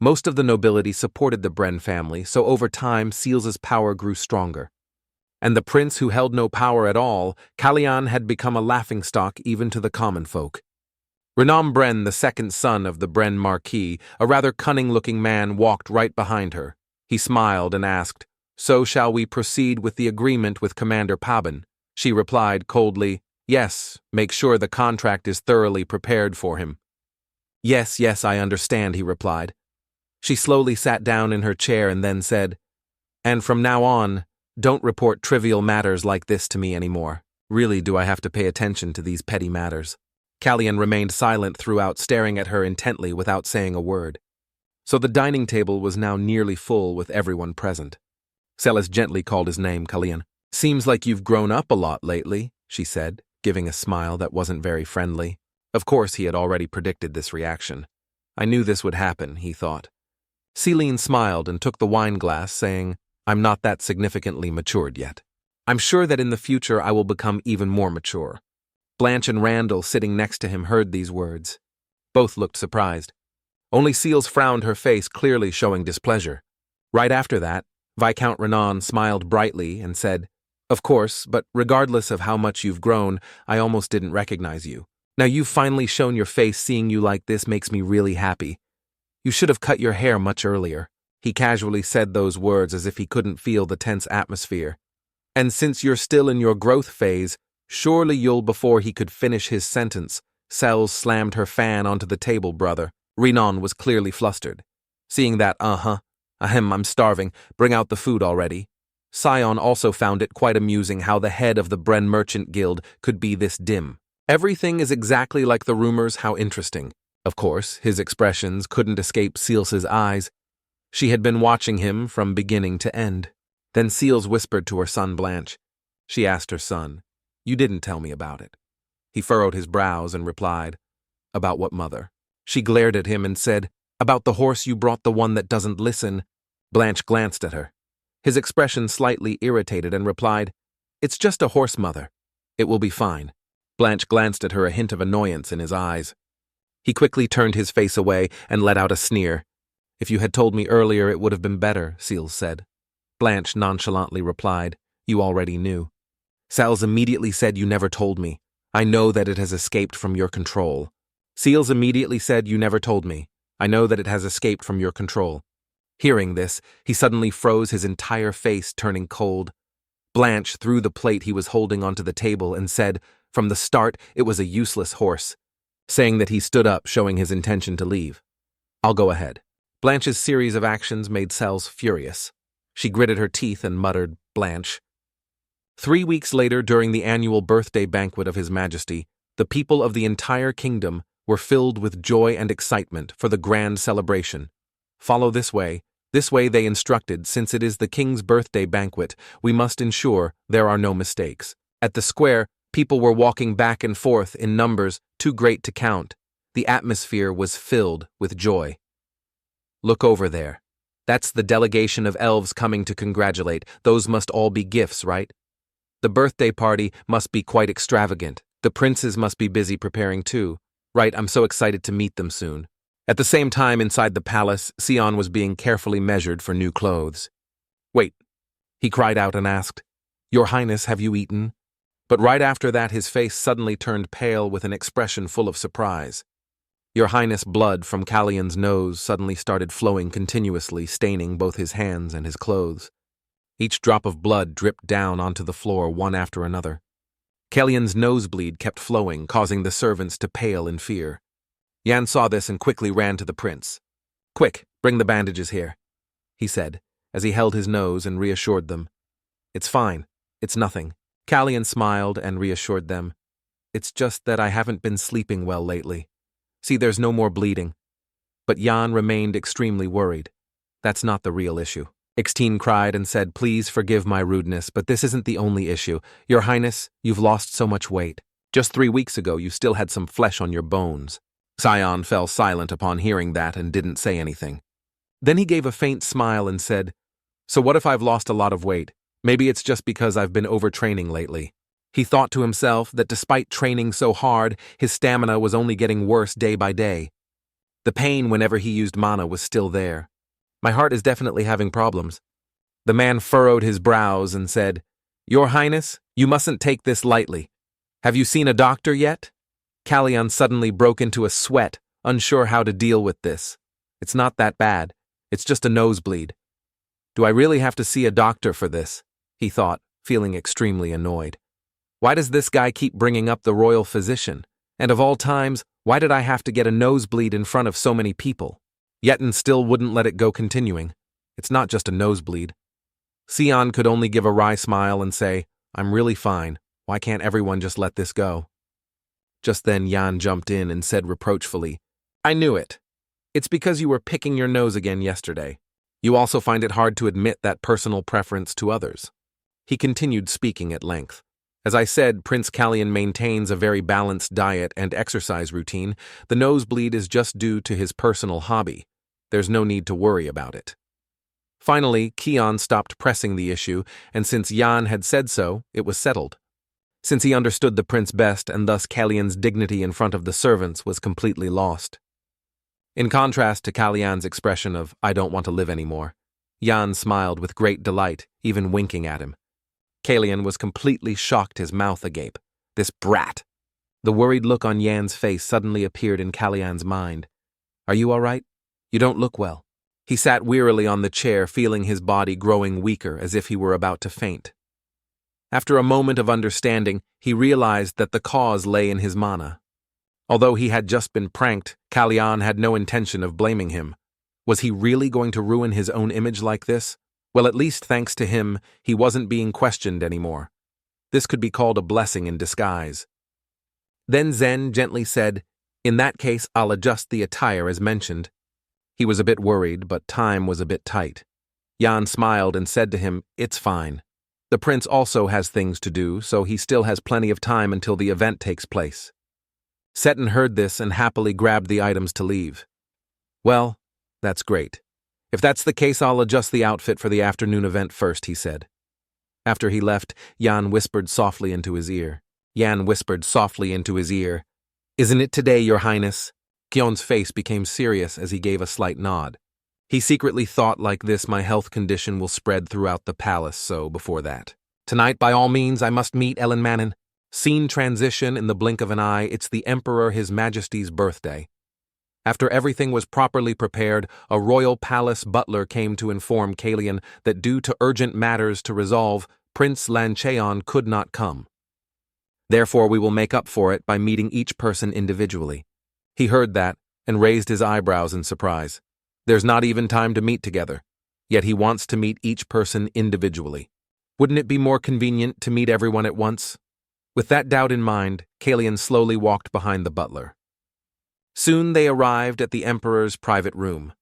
Most of the nobility supported the Bren family, so over time Seals's power grew stronger. And the prince who held no power at all, Kalyan, had become a laughingstock even to the common folk. Renan Bren, the second son of the Bren Marquis, a rather cunning-looking man, walked right behind her. He smiled and asked, "So shall we proceed with the agreement with Commander Paban?" She replied coldly, "Yes, make sure the contract is thoroughly prepared for him." Yes, I understand," he replied. She slowly sat down in her chair and then said, "And from now on, don't report trivial matters like this to me anymore. Really, do I have to pay attention to these petty matters?" Kalyan remained silent throughout, staring at her intently without saying a word. So the dining table was now nearly full with everyone present. Celes gently called his name, Kalyan. "Seems like you've grown up a lot lately," she said, giving a smile that wasn't very friendly. Of course, he had already predicted this reaction. I knew this would happen, he thought. Celine smiled and took the wine glass, saying, "I'm not that significantly matured yet. I'm sure that in the future I will become even more mature." Blanche and Randall, sitting next to him, heard these words. Both looked surprised. Only Seals frowned, her face clearly showing displeasure. Right after that, Viscount Renan smiled brightly and said, "Of course, but regardless of how much you've grown, I almost didn't recognize you. Now you've finally shown your face. Seeing you like this makes me really happy. You should have cut your hair much earlier." He casually said those words as if he couldn't feel the tense atmosphere. "And since you're still in your growth phase, surely you'll..." Before he could finish his sentence, Celes slammed her fan onto the table. Brother. Renan was clearly flustered. Seeing that, I'm starving. Bring out the food already." Sion also found it quite amusing how the head of the Bren Merchant Guild could be this dim. "Everything is exactly like the rumors. How interesting." Of course, his expressions couldn't escape Seals's eyes. She had been watching him from beginning to end. Then Seals whispered to her son Blanche. She asked her son, "You didn't tell me about it." He furrowed his brows and replied, "About what, mother?" She glared at him and said, "About the horse you brought, the one that doesn't listen." Blanche glanced at her. His expression slightly irritated and replied, "It's just a horse, mother. It will be fine." Blanche glanced at her, a hint of annoyance in his eyes. He quickly turned his face away and let out a sneer. "If you had told me earlier, it would have been better," Seals said. Blanche nonchalantly replied, "You already knew." Seals immediately said, "You never told me. I know that it has escaped from your control." Seals immediately said, "You never told me. I know that it has escaped from your control." Hearing this, he suddenly froze, his entire face turning cold. Blanche threw the plate he was holding onto the table and said, "From the start, it was a useless horse," saying that he stood up, showing his intention to leave. "I'll go ahead." Blanche's series of actions made Seals furious. She gritted her teeth and muttered, "Blanche." 3 weeks later, during the annual birthday banquet of His Majesty, the people of the entire kingdom were filled with joy and excitement for the grand celebration. "Follow this way," they instructed. "Since it is the king's birthday banquet, we must ensure there are no mistakes." At the square, people were walking back and forth in numbers too great to count. The atmosphere was filled with joy. "Look over there. That's the delegation of elves coming to congratulate. Those must all be gifts, right? The birthday party must be quite extravagant. The princes must be busy preparing too. Right, I'm so excited to meet them soon." At the same time, inside the palace, Sion was being carefully measured for new clothes. "Wait," he cried out and asked, "Your Highness, have you eaten?" But right after that, his face suddenly turned pale with an expression full of surprise. Your Highness, blood from Kalyan's nose suddenly started flowing continuously, staining both his hands and his clothes. Each drop of blood dripped down onto the floor one after another. Kalyan's nosebleed kept flowing, causing the servants to pale in fear. Yan saw this and quickly ran to the prince. "Quick, bring the bandages here," he said, as he held his nose and reassured them. "It's fine. It's nothing." Kalyan smiled and reassured them. "It's just that I haven't been sleeping well lately. See, there's no more bleeding." But Yan remained extremely worried. "That's not the real issue." Ixtine cried and said, "Please forgive my rudeness, but this isn't the only issue. Your Highness, you've lost so much weight. Just 3 weeks ago, you still had some flesh on your bones." Sion fell silent upon hearing that and didn't say anything. Then he gave a faint smile and said, So what if I've lost a lot of weight? Maybe it's just because I've been overtraining lately. He thought to himself that despite training so hard, his stamina was only getting worse day by day. The pain whenever he used mana was still there. My heart is definitely having problems. The man furrowed his brows and said, Your Highness, you mustn't take this lightly. Have you seen a doctor yet? Kalyan suddenly broke into a sweat, unsure how to deal with this. It's not that bad. It's just a nosebleed. Do I really have to see a doctor for this? He thought, feeling extremely annoyed. Why does this guy keep bringing up the royal physician? And of all times, why did I have to get a nosebleed in front of so many people? Yetin still wouldn't let it go continuing. It's not just a nosebleed. Sion could only give a wry smile and say, I'm really fine. Why can't everyone just let this go? Just then Yan jumped in and said reproachfully, I knew it. It's because you were picking your nose again yesterday. You also find it hard to admit that personal preference to others. He continued speaking at length. As I said, Prince Kalyan maintains a very balanced diet and exercise routine. The nosebleed is just due to his personal hobby. There's no need to worry about it. Finally, Kion stopped pressing the issue, and since Yan had said so, it was settled. Since he understood the prince best, and thus Kalyan's dignity in front of the servants was completely lost. In contrast to Kalyan's expression of, I don't want to live anymore, Yan smiled with great delight, even winking at him. Kalyan was completely shocked, his mouth agape. This brat! The worried look on Yan's face suddenly appeared in Kalyan's mind. Are you all right? You don't look well. He sat wearily on the chair, feeling his body growing weaker as if he were about to faint. After a moment of understanding, he realized that the cause lay in his mana. Although he had just been pranked, Kalyan had no intention of blaming him. Was he really going to ruin his own image like this? Well, at least thanks to him, he wasn't being questioned anymore. This could be called a blessing in disguise. Then Zen gently said, In that case, I'll adjust the attire as mentioned. He was a bit worried, but time was a bit tight. Yan smiled and said to him, It's fine. The prince also has things to do, so he still has plenty of time until the event takes place. Seton heard this and happily grabbed the items to leave. Well, that's great. If that's the case, I'll adjust the outfit for the afternoon event first, he said. After he left, Yan whispered softly into his ear. Isn't it today, Your Highness? Kyon's face became serious as he gave a slight nod. He secretly thought, like this, my health condition will spread throughout the palace, so before that. Tonight, by all means, I must meet Ellen Manon. Scene transition in the blink of an eye, it's the Emperor His Majesty's birthday. After everything was properly prepared, a royal palace butler came to inform Kalyan that due to urgent matters to resolve, Prince Lancheon could not come. Therefore, we will make up for it by meeting each person individually. He heard that and raised his eyebrows in surprise. There's not even time to meet together, yet he wants to meet each person individually. Wouldn't it be more convenient to meet everyone at once? With that doubt in mind, Kalyan slowly walked behind the butler. Soon they arrived at the Emperor's private room.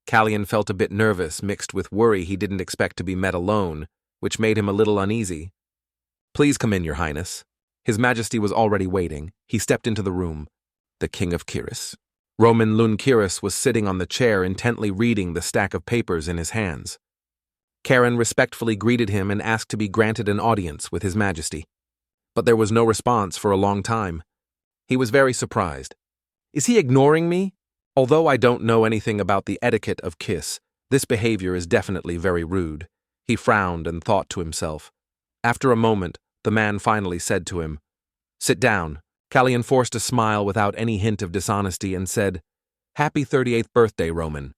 Kalyan felt a bit nervous, mixed with worry he didn't expect to be met alone, which made him a little uneasy. Please come in, Your Highness. His Majesty was already waiting. He stepped into the room. The King of Kiris. Roman Lun Kiris was sitting on the chair, intently reading the stack of papers in his hands. Karen respectfully greeted him and asked to be granted an audience with His Majesty. But there was no response for a long time. He was very surprised. Is he ignoring me? Although I don't know anything about the etiquette of kiss, this behavior is definitely very rude. He frowned and thought to himself. After a moment, the man finally said to him, Sit down. Kalyan forced a smile without any hint of dishonesty and said, Happy 38th birthday, Roman.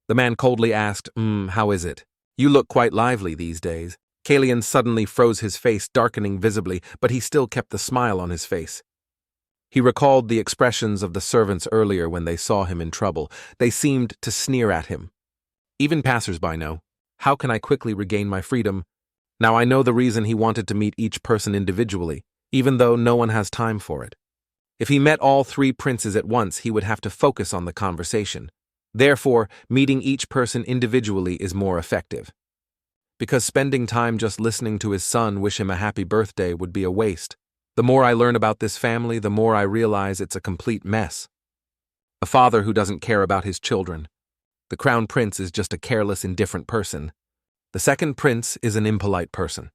The man coldly asked, how is it? You look quite lively these days. Kalyan suddenly froze, his face darkening visibly, but he still kept the smile on his face. He recalled the expressions of the servants earlier when they saw him in trouble. They seemed to sneer at him. Even passers-by know. How can I quickly regain my freedom? Now I know the reason he wanted to meet each person individually, even though no one has time for it. If he met all three princes at once, he would have to focus on the conversation. Therefore, meeting each person individually is more effective. Because spending time just listening to his son wish him a happy birthday would be a waste. The more I learn about this family, the more I realize it's a complete mess. A father who doesn't care about his children. The crown prince is just a careless, indifferent person. The second prince is an impolite person.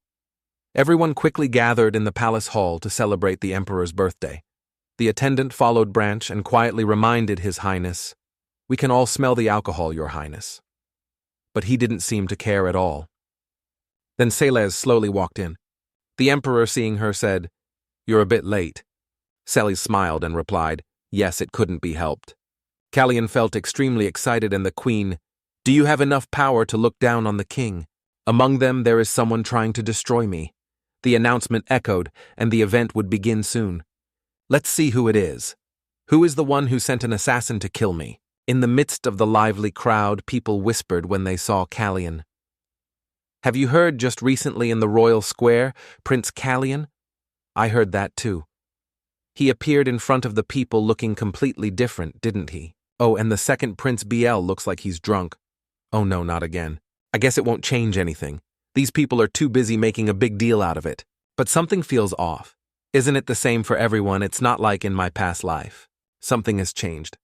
Everyone quickly gathered in the palace hall to celebrate the emperor's birthday. The attendant followed Branch and quietly reminded His Highness, "We can all smell the alcohol, Your Highness." But he didn't seem to care at all. Then Celeste slowly walked in. The emperor, seeing her, said, "You're a bit late." Celes smiled and replied, "Yes, it couldn't be helped." Callian felt extremely excited, and the queen, "Do you have enough power to look down on the king? Among them there is someone trying to destroy me." The announcement echoed, and the event would begin soon. "Let's see who it is. Who is the one who sent an assassin to kill me?" In the midst of the lively crowd, people whispered when they saw Callian. "Have you heard just recently in the royal square, Prince Callian?" "I heard that too. He appeared in front of the people looking completely different, didn't he? Oh, and the second Prince BL looks like he's drunk. Oh no, not again. I guess it won't change anything. These people are too busy making a big deal out of it. But something feels off. Isn't it the same for everyone? It's not like in my past life. Something has changed."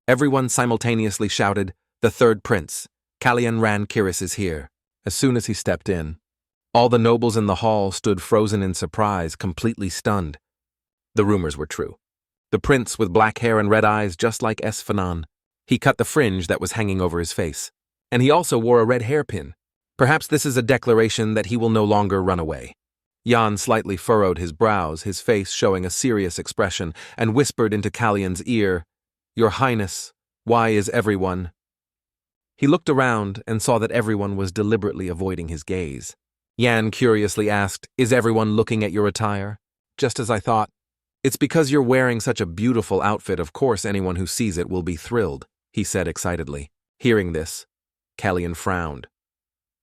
Everyone simultaneously shouted, "The third prince, Callian Ran Kiris, is here." As soon as he stepped in, all the nobles in the hall stood frozen in surprise, completely stunned. The rumors were true. The prince with black hair and red eyes just like Esfanan. He cut the fringe that was hanging over his face. And he also wore a red hairpin. Perhaps this is a declaration that he will no longer run away. Jan slightly furrowed his brows, his face showing a serious expression, and whispered into Callian's ear, "Your Highness, why is everyone—" He looked around and saw that everyone was deliberately avoiding his gaze. Jan curiously asked, "Is everyone looking at your attire?" "Just as I thought. It's because you're wearing such a beautiful outfit, of course anyone who sees it will be thrilled," he said excitedly. Hearing this, Callian frowned.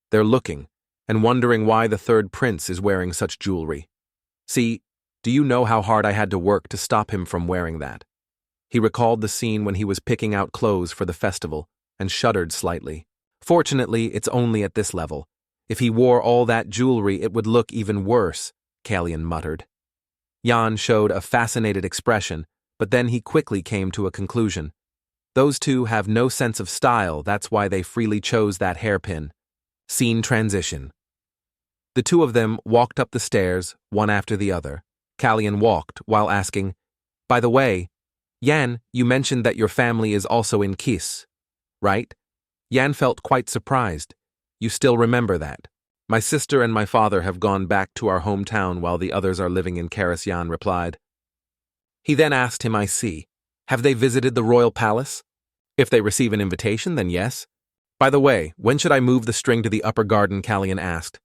They're looking and wondering why the third prince is wearing such jewelry. See, do you know how hard I had to work to stop him from wearing that? He recalled the scene when he was picking out clothes for the festival and shuddered slightly. Fortunately, it's only at this level. If he wore all that jewelry, it would look even worse, Callian muttered. Jan showed a fascinated expression, but then he quickly came to a conclusion. Those two have no sense of style, that's why they freely chose that hairpin. Scene transition. The two of them walked up the stairs, one after the other. Callian walked while asking, "By the way, Jan, you mentioned that your family is also in Kis, right?" Jan felt quite surprised. "You still remember that?" "My sister and my father have gone back to our hometown while the others are living in Karis," Jan replied. He then asked him, "I see. Have they visited the royal palace?" "If they receive an invitation, then yes." "By the way, when should I move the string to the upper garden?" Callian asked.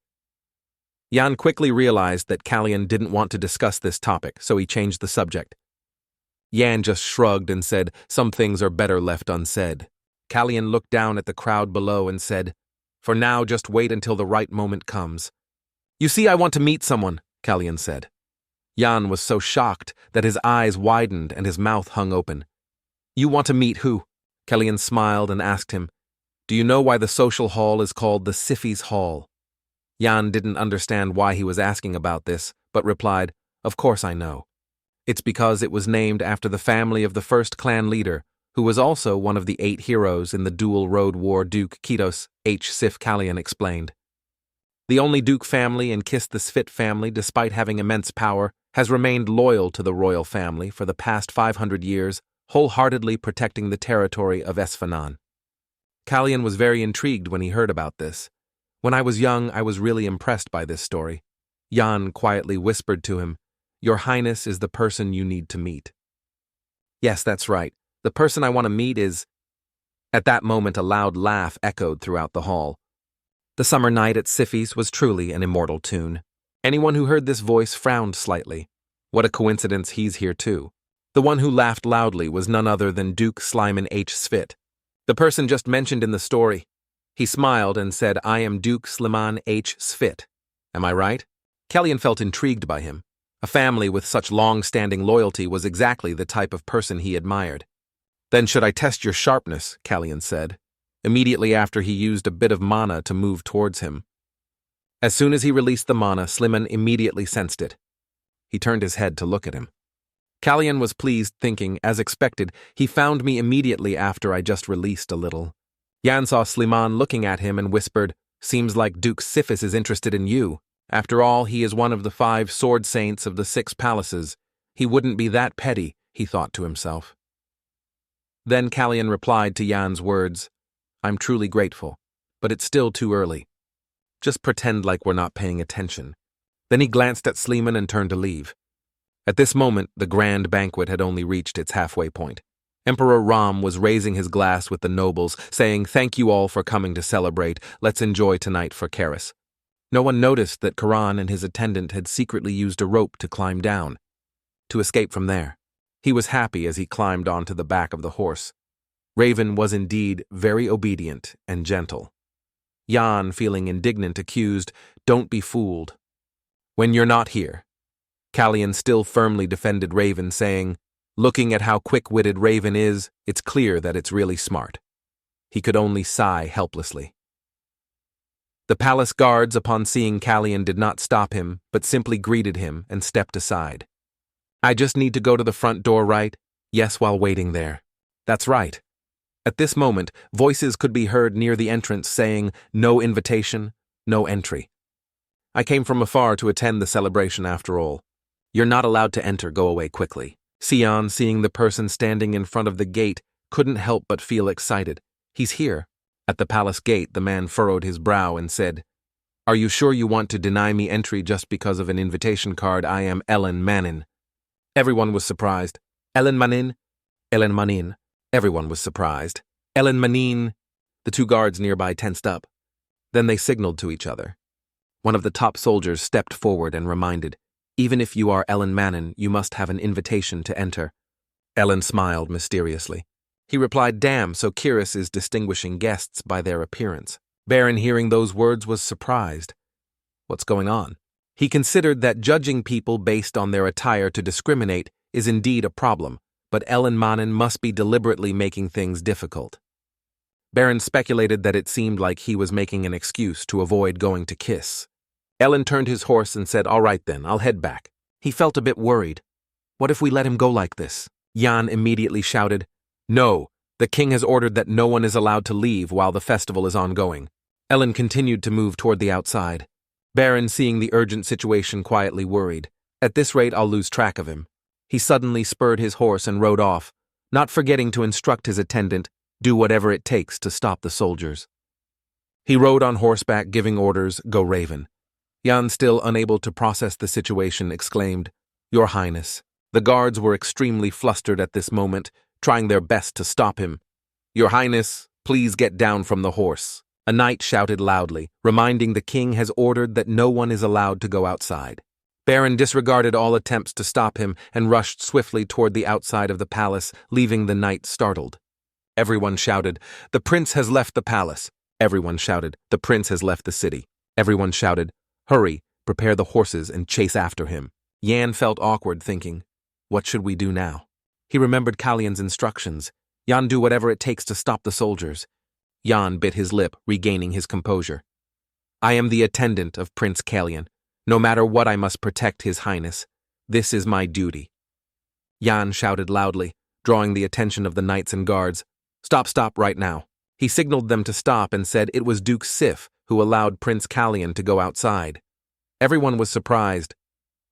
Jan quickly realized that Callian didn't want to discuss this topic, so he changed the subject. Jan just shrugged and said, "Some things are better left unsaid." Callian looked down at the crowd below and said, "For now, just wait until the right moment comes." "You see, I want to meet someone," Callian said. Jan was so shocked that his eyes widened and his mouth hung open. "You want to meet who?" Callian smiled and asked him, "Do you know why the social hall is called the Sifis Hall?" Jan didn't understand why he was asking about this, but replied, "Of course I know. It's because it was named after the family of the first clan leader, who was also one of the 8 heroes in the dual road war. Duke Kitos H. Sif," Callian explained. The only Duke family in Kiss the Sfit family, despite having immense power, has remained loyal to the royal family for the past 500 years, wholeheartedly protecting the territory of Esfanan. Callian was very intrigued when he heard about this. "When I was young, I was really impressed by this story." Jan quietly whispered to him, "Your Highness is the person you need to meet." "Yes, that's right. The person I want to meet is—" At that moment, a loud laugh echoed throughout the hall. The summer night at Sifis was truly an immortal tune. Anyone who heard this voice frowned slightly. What a coincidence he's here too. The one who laughed loudly was none other than Duke Slyman H. Svit, the person just mentioned in the story. He smiled and said, "I am Duke Slyman H. Svit. Am I right?" Callian felt intrigued by him. A family with such long-standing loyalty was exactly the type of person he admired. "Then should I test your sharpness?" Callian said, immediately after he used a bit of mana to move towards him. As soon as he released the mana, Slyman immediately sensed it. He turned his head to look at him. Callian was pleased, thinking, as expected, he found me immediately after I just released a little. Jan saw Slyman looking at him and whispered, Seems like Duke Siphus is interested in you. After all, he is one of the 5 sword saints of the 6 palaces. He wouldn't be that petty, he thought to himself. Then Callion replied to Yan's words, I'm truly grateful, but it's still too early. Just pretend like we're not paying attention. Then he glanced at Sleeman and turned to leave. At this moment, the grand banquet had only reached its halfway point. Emperor Ram was raising his glass with the nobles, saying, Thank you all for coming to celebrate. Let's enjoy tonight for Karis. No one noticed that Karan and his attendant had secretly used a rope to climb down, to escape from there. He was happy as he climbed onto the back of the horse. Raven was indeed very obedient and gentle. Yan, feeling indignant, accused, Don't be fooled. When you're not here. Callion still firmly defended Raven, saying, Looking at how quick-witted Raven is, it's clear that it's really smart. He could only sigh helplessly. The palace guards, upon seeing Callion, did not stop him, but simply greeted him and stepped aside. I just need to go to the front door, right? Yes, while waiting there. That's right. At this moment, voices could be heard near the entrance saying, No invitation, no entry. I came from afar to attend the celebration after all. You're not allowed to enter, go away quickly. Sion, seeing the person standing in front of the gate, couldn't help but feel excited. He's here. At the palace gate, the man furrowed his brow and said, Are you sure you want to deny me entry just because of an invitation card? I am Ellen Manin. Everyone was surprised. Ellen Manin? Ellen Manin. Everyone was surprised. Ellen Manin. The 2 guards nearby tensed up. Then they signaled to each other. One of the top soldiers stepped forward and reminded, Even if you are Ellen Manin, you must have an invitation to enter. Ellen smiled mysteriously. He replied, Damn, so Kiris is distinguishing guests by their appearance. Baron, hearing those words, was surprised. What's going on? He considered that judging people based on their attire to discriminate is indeed a problem, but Ellen Manin must be deliberately making things difficult. Baron speculated that it seemed like he was making an excuse to avoid going to kiss. Ellen turned his horse and said, All right then, I'll head back. He felt a bit worried. What if we let him go like this? Jan immediately shouted, No, the king has ordered that no one is allowed to leave while the festival is ongoing. Ellen continued to move toward the outside. Baron, seeing the urgent situation, quietly worried. At this rate, I'll lose track of him. He suddenly spurred his horse and rode off, not forgetting to instruct his attendant, do whatever it takes to stop the soldiers. He rode on horseback, giving orders, Go Raven. Jan, still unable to process the situation, exclaimed, Your Highness. The guards were extremely flustered at this moment, trying their best to stop him. Your Highness, please get down from the horse. A knight shouted loudly, reminding the king has ordered that no one is allowed to go outside. Baron disregarded all attempts to stop him and rushed swiftly toward the outside of the palace, leaving the knight startled. Everyone shouted, The prince has left the palace. Everyone shouted, The prince has left the city. Everyone shouted, Hurry, prepare the horses and chase after him. Yan felt awkward, thinking, What should we do now? He remembered Callion's instructions. Yan, do whatever it takes to stop the soldiers. Yan bit his lip, regaining his composure. I am the attendant of Prince Callion. No matter what, I must protect His Highness. This is my duty. Yan shouted loudly, drawing the attention of the knights and guards. Stop right now. He signaled them to stop and said it was Duke Sif who allowed Prince Callion to go outside. Everyone was surprised.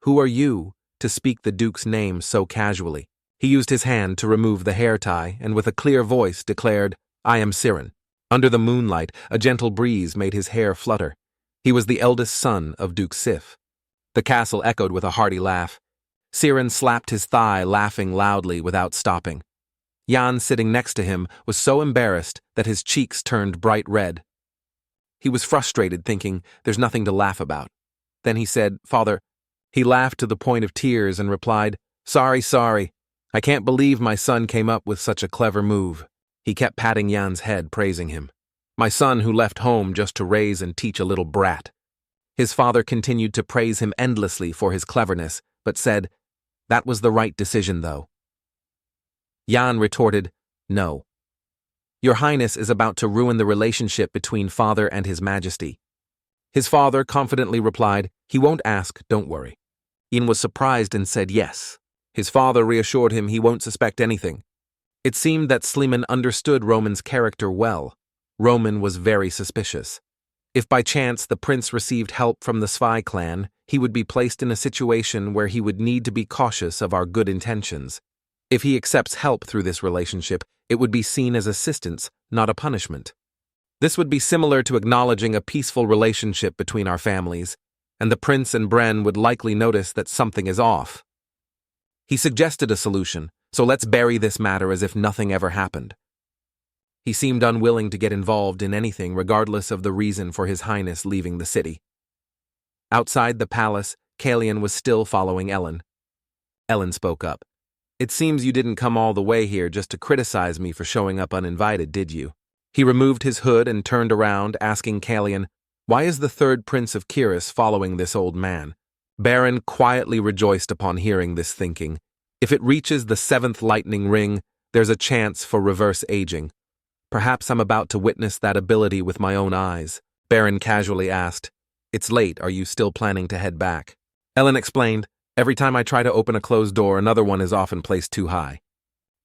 Who are you, to speak the Duke's name so casually? He used his hand to remove the hair tie and with a clear voice declared, I am Siren. Under the moonlight, a gentle breeze made his hair flutter. He was the eldest son of Duke Sif. The castle echoed with a hearty laugh. Siren slapped his thigh, laughing loudly without stopping. Jan, sitting next to him, was so embarrassed that his cheeks turned bright red. He was frustrated, thinking, there's nothing to laugh about. Then he said, Father. He laughed to the point of tears and replied, Sorry. I can't believe my son came up with such a clever move. He kept patting Jan's head, praising him. My son who left home just to raise and teach a little brat. His father continued to praise him endlessly for his cleverness, but said, That was the right decision, though. Jan retorted, No. Your Highness is about to ruin the relationship between father and His Majesty. His father confidently replied, He won't ask, don't worry. Ian was surprised and said yes. His father reassured him he won't suspect anything. It seemed that Sleeman understood Roman's character well. Roman was very suspicious. If by chance the prince received help from the spy clan, he would be placed in a situation where he would need to be cautious of our good intentions. If he accepts help through this relationship, it would be seen as assistance, not a punishment. This would be similar to acknowledging a peaceful relationship between our families, and the prince and Bren would likely notice that something is off. He suggested a solution, so let's bury this matter as if nothing ever happened. He seemed unwilling to get involved in anything regardless of the reason for His Highness leaving the city. Outside the palace, Kalian was still following Ellen. Ellen spoke up. "It seems you didn't come all the way here just to criticize me for showing up uninvited, did you?" He removed his hood and turned around, asking Kalian, "Why is the third prince of Kiris following this old man?" Baron quietly rejoiced upon hearing this, thinking, if it reaches the 7th lightning ring, there's a chance for reverse aging. Perhaps I'm about to witness that ability with my own eyes. Baron casually asked, "It's late, are you still planning to head back?" Ellen explained, "Every time I try to open a closed door, another one is often placed too high."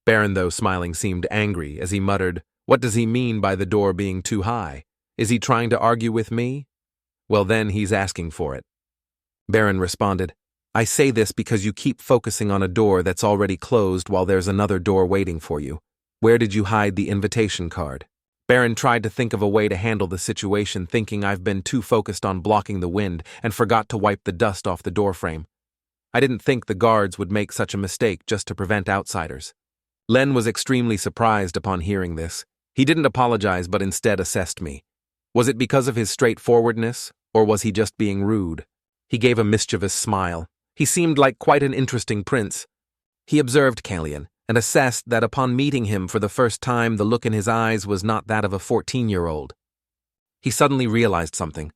Baron, though smiling, seemed angry as he muttered, "What does he mean by the door being too high? Is he trying to argue with me? Well then, he's asking for it." Baron responded, "I say this because you keep focusing on a door that's already closed while there's another door waiting for you. Where did you hide the invitation card?" Baron tried to think of a way to handle the situation, thinking I've been too focused on blocking the wind and forgot to wipe the dust off the doorframe. I didn't think the guards would make such a mistake just to prevent outsiders. Len was extremely surprised upon hearing this. He didn't apologize but instead assessed me. Was it because of his straightforwardness, or was he just being rude? He gave a mischievous smile. He seemed like quite an interesting prince. He observed Kalian and assessed that upon meeting him for the first time, the look in his eyes was not that of a 14-year-old. He suddenly realized something.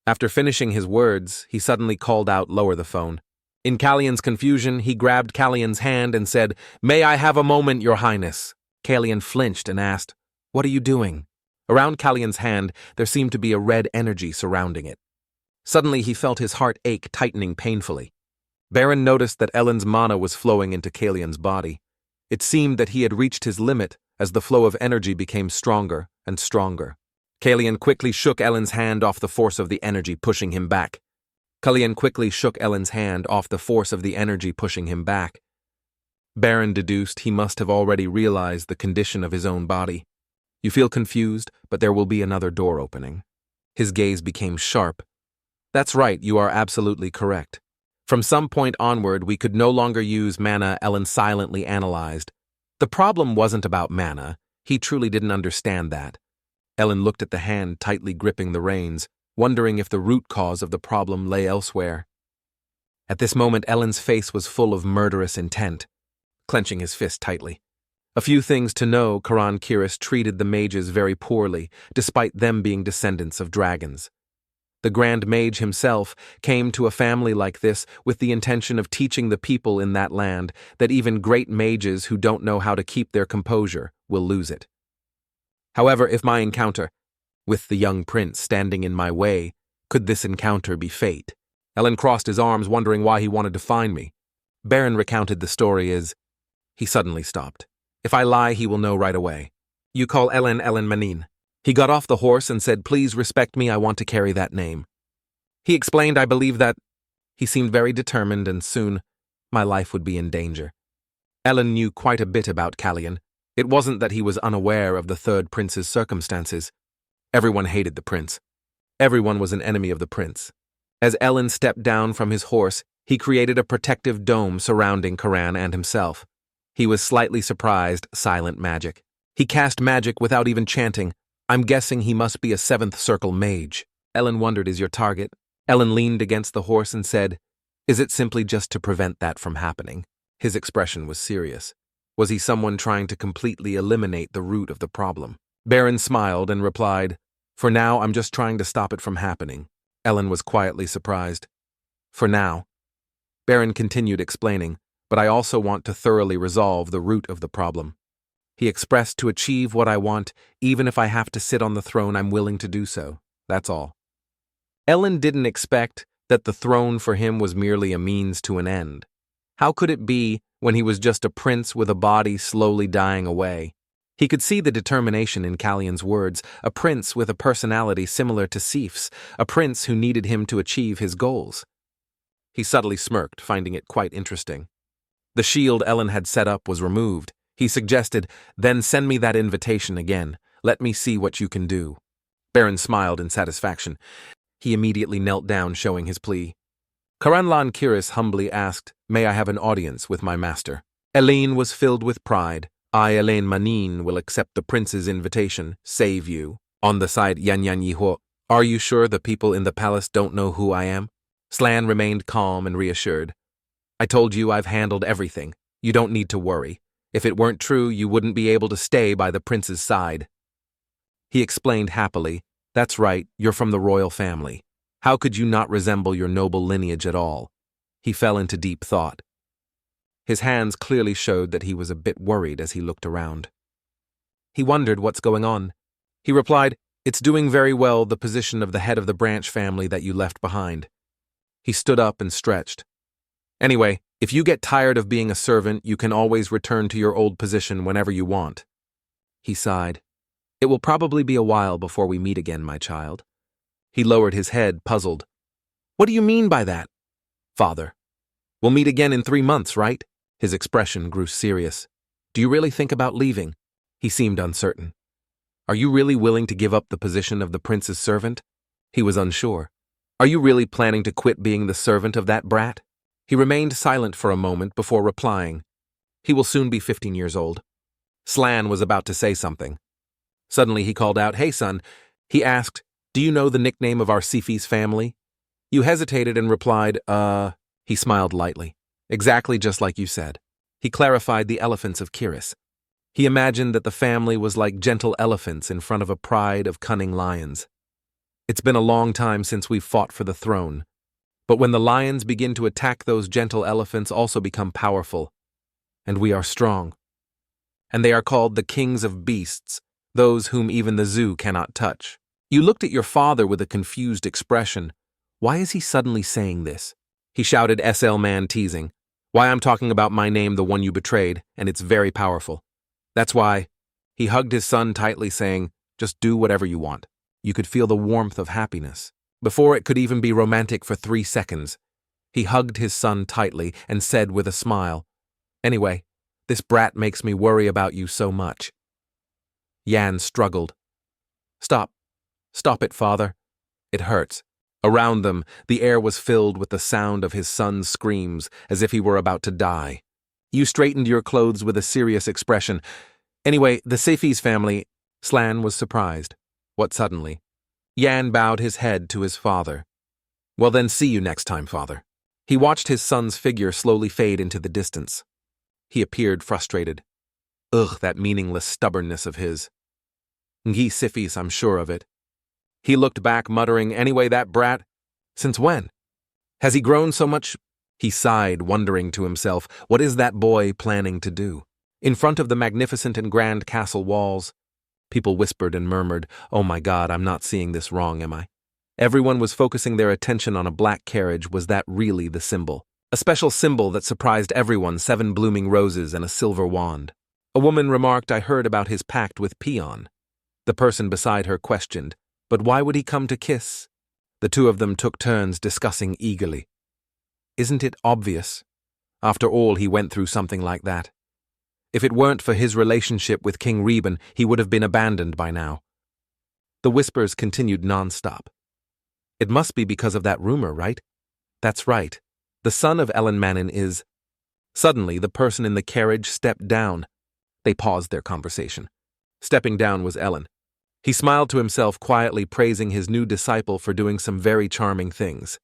After finishing his words, he suddenly called out, "Lower the phone." In Kalian's confusion, he grabbed Kalian's hand and said, "May I have a moment, Your Highness?" Kalian flinched and asked, "What are you doing?" Around Kalian's hand, there seemed to be a red energy surrounding it. Suddenly, he felt his heart ache tightening painfully. Baron noticed that Ellen's mana was flowing into Kalian's body. It seemed that he had reached his limit as the flow of energy became stronger and stronger. Kalian quickly shook Ellen's hand off the force of the energy, pushing him back. Baron deduced he must have already realized the condition of his own body. "You feel confused, but there will be another door opening." His gaze became sharp. "That's right, you are absolutely correct." From some point onward, we could no longer use mana, Ellen silently analyzed. The problem wasn't about mana. He truly didn't understand that. Ellen looked at the hand tightly gripping the reins, wondering if the root cause of the problem lay elsewhere. At this moment, Ellen's face was full of murderous intent, clenching his fist tightly. A few things to know: Karan Kiris treated the mages very poorly, despite them being descendants of dragons. The Grand Mage himself came to a family like this with the intention of teaching the people in that land that even great mages who don't know how to keep their composure will lose it. However, if my encounter with the young prince standing in my way, could this encounter be fate? Ellen crossed his arms, wondering why he wanted to find me. Baron recounted the story as... He suddenly stopped. "If I lie, he will know right away. You call Ellen Manin." He got off the horse and said, "Please respect me, I want to carry that name." He explained, "I believe that..." He seemed very determined, and soon my life would be in danger. Ellen knew quite a bit about Kalian. It wasn't that he was unaware of the third prince's circumstances. Everyone hated the prince. Everyone was an enemy of the prince. As Ellen stepped down from his horse, he created a protective dome surrounding Karan and himself. He was slightly surprised, silent magic. He cast magic without even chanting. I'm guessing he must be a 7th circle mage. Ellen wondered, "Is your target?" Ellen leaned against the horse and said, "Is it simply just to prevent that from happening?" His expression was serious. Was he someone trying to completely eliminate the root of the problem? Baron smiled and replied, "For now, I'm just trying to stop it from happening." Ellen was quietly surprised. "For now?" Baron continued explaining, "But I also want to thoroughly resolve the root of the problem." He expressed, "To achieve what I want, even if I have to sit on the throne, I'm willing to do so. That's all." Ellen didn't expect that the throne for him was merely a means to an end. How could it be when he was just a prince with a body slowly dying away? He could see the determination in Kallian's words, a prince with a personality similar to Sif's, a prince who needed him to achieve his goals. He subtly smirked, finding it quite interesting. The shield Ellen had set up was removed. He suggested, "Then send me that invitation again. Let me see what you can do." Baron smiled in satisfaction. He immediately knelt down, showing his plea. Karanlan Kiris humbly asked, "May I have an audience with my master?" Elaine was filled with pride. "I, Elaine Manin, will accept the prince's invitation, save you." On the side, Yan Yiho, "Are you sure the people in the palace don't know who I am?" Slan remained calm and reassured. "I told you I've handled everything. You don't need to worry. If it weren't true, you wouldn't be able to stay by the prince's side." He explained happily, "That's right, you're from the royal family. How could you not resemble your noble lineage at all?" He fell into deep thought. His hands clearly showed that he was a bit worried as he looked around. He wondered what's going on. He replied, "It's doing very well, the position of the head of the branch family that you left behind." He stood up and stretched. "Anyway, if you get tired of being a servant, you can always return to your old position whenever you want." He sighed. "It will probably be a while before we meet again, my child." He lowered his head, puzzled. "What do you mean by that?" "Father, we'll meet again in 3 months, right?" His expression grew serious. "Do you really think about leaving?" He seemed uncertain. "Are you really willing to give up the position of the prince's servant?" He was unsure. "Are you really planning to quit being the servant of that brat?" He remained silent for a moment before replying. "He will soon be 15 years old." Slan was about to say something. Suddenly he called out, "Hey, son." He asked, "Do you know the nickname of our Sifi's family?" You hesitated and replied, He smiled lightly. "Exactly just like you said." He clarified the elephants of Kiris. He imagined that the family was like gentle elephants in front of a pride of cunning lions. "It's been a long time since we've fought for the throne. But when the lions begin to attack, those gentle elephants also become powerful. And we are strong. And they are called the kings of beasts, those whom even the zoo cannot touch." You looked at your father with a confused expression. "Why is he suddenly saying this?" He shouted, SL Man teasing. "Why, I'm talking about my name, the one you betrayed, and it's very powerful. That's why." He hugged his son tightly, saying, "Just do whatever you want." You could feel the warmth of happiness. Before it could even be romantic for 3 seconds, he hugged his son tightly and said with a smile, "Anyway, this brat makes me worry about you so much." Yan struggled. Stop it, father. It hurts." Around them, the air was filled with the sound of his son's screams, as if he were about to die. You straightened your clothes with a serious expression. "Anyway, the Sifi's family..." Slan was surprised. "What suddenly?" Yan bowed his head to his father. "Well then, see you next time, father." He watched his son's figure slowly fade into the distance. He appeared frustrated. Ugh, that meaningless stubbornness of his. "Ngi Sifis, I'm sure of it." He looked back, muttering, "Anyway, that brat... Since when? Has he grown so much?" He sighed, wondering to himself, what is that boy planning to do? In front of the magnificent and grand castle walls, people whispered and murmured, "Oh my God, I'm not seeing this wrong, am I?" Everyone was focusing their attention on a black carriage. Was that really the symbol? A special symbol that surprised everyone, 7 blooming roses and a silver wand. A woman remarked, "I heard about his pact with Peon." The person beside her questioned, "But why would he come to kiss?" The two of them took turns discussing eagerly. "Isn't it obvious? After all, he went through something like that. If it weren't for his relationship with King Reuben, he would have been abandoned by now." The whispers continued nonstop. "It must be because of that rumor, right?" "That's right. The son of Ellen Manin is..." Suddenly, the person in the carriage stepped down. They paused their conversation. Stepping down was Ellen. He smiled to himself, quietly praising his new disciple for doing some very charming things.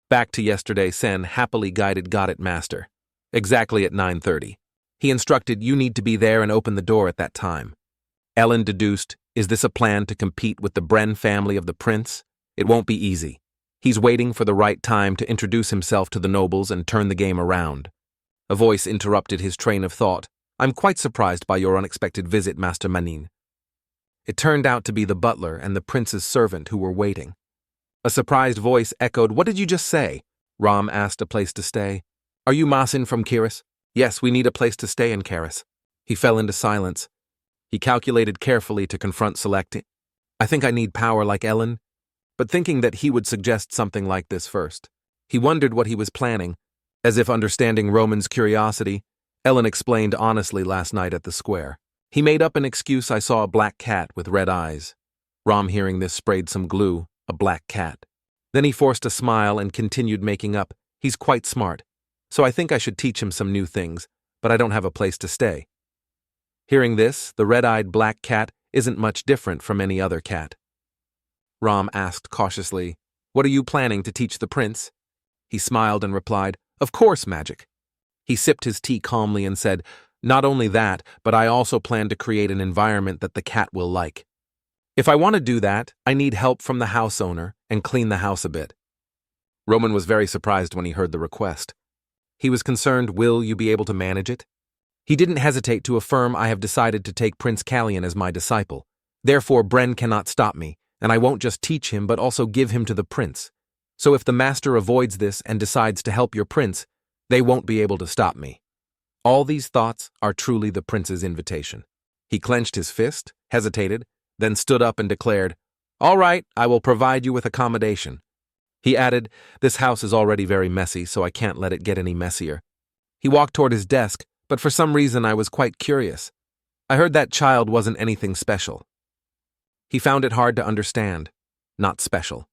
Back to yesterday, Sen happily guided Goddess Master. Exactly at 9:30. He instructed, "You need to be there and open the door at that time." Ellen deduced, "Is this a plan to compete with the Bren family of the prince? It won't be easy. He's waiting for the right time to introduce himself to the nobles and turn the game around." A voice interrupted his train of thought. "I'm quite surprised by your unexpected visit, Master Manin." It turned out to be the butler and the prince's servant who were waiting. A surprised voice echoed, "What did you just say?" Ram asked a place to stay. "Are you Masin from Kiris?" "Yes, we need a place to stay in Kiris." He fell into silence. He calculated carefully to confront selecting. I think I need power like Ellen, but thinking that he would suggest something like this first. He wondered what he was planning. As if understanding Roman's curiosity, Ellen explained honestly last night at the square. He made up an excuse. I saw a black cat with red eyes. Rom, hearing this, sprayed some glue. A black cat. Then he forced a smile and continued making up. He's quite smart, so I think I should teach him some new things, but I don't have a place to stay. Hearing this, the red-eyed black cat isn't much different from any other cat. Rom asked cautiously, "What are you planning to teach the prince?" He smiled and replied, "Of course, magic." He sipped his tea calmly and said, "Not only that, but I also plan to create an environment that the cat will like. If I want to do that, I need help from the house owner and clean the house a bit." Roman was very surprised when he heard the request. He was concerned, will you be able to manage it? He didn't hesitate to affirm, I have decided to take Prince Callian as my disciple. Therefore, Bren cannot stop me, and I won't just teach him but also give him to the prince. So if the master avoids this and decides to help your prince, they won't be able to stop me. All these thoughts are truly the prince's invitation. He clenched his fist, hesitated, then stood up and declared, "All right, I will provide you with accommodation." He added, "This house is already very messy, so I can't let it get any messier." He walked toward his desk, but for some reason I was quite curious. I heard that child wasn't anything special. He found it hard to understand. Not special.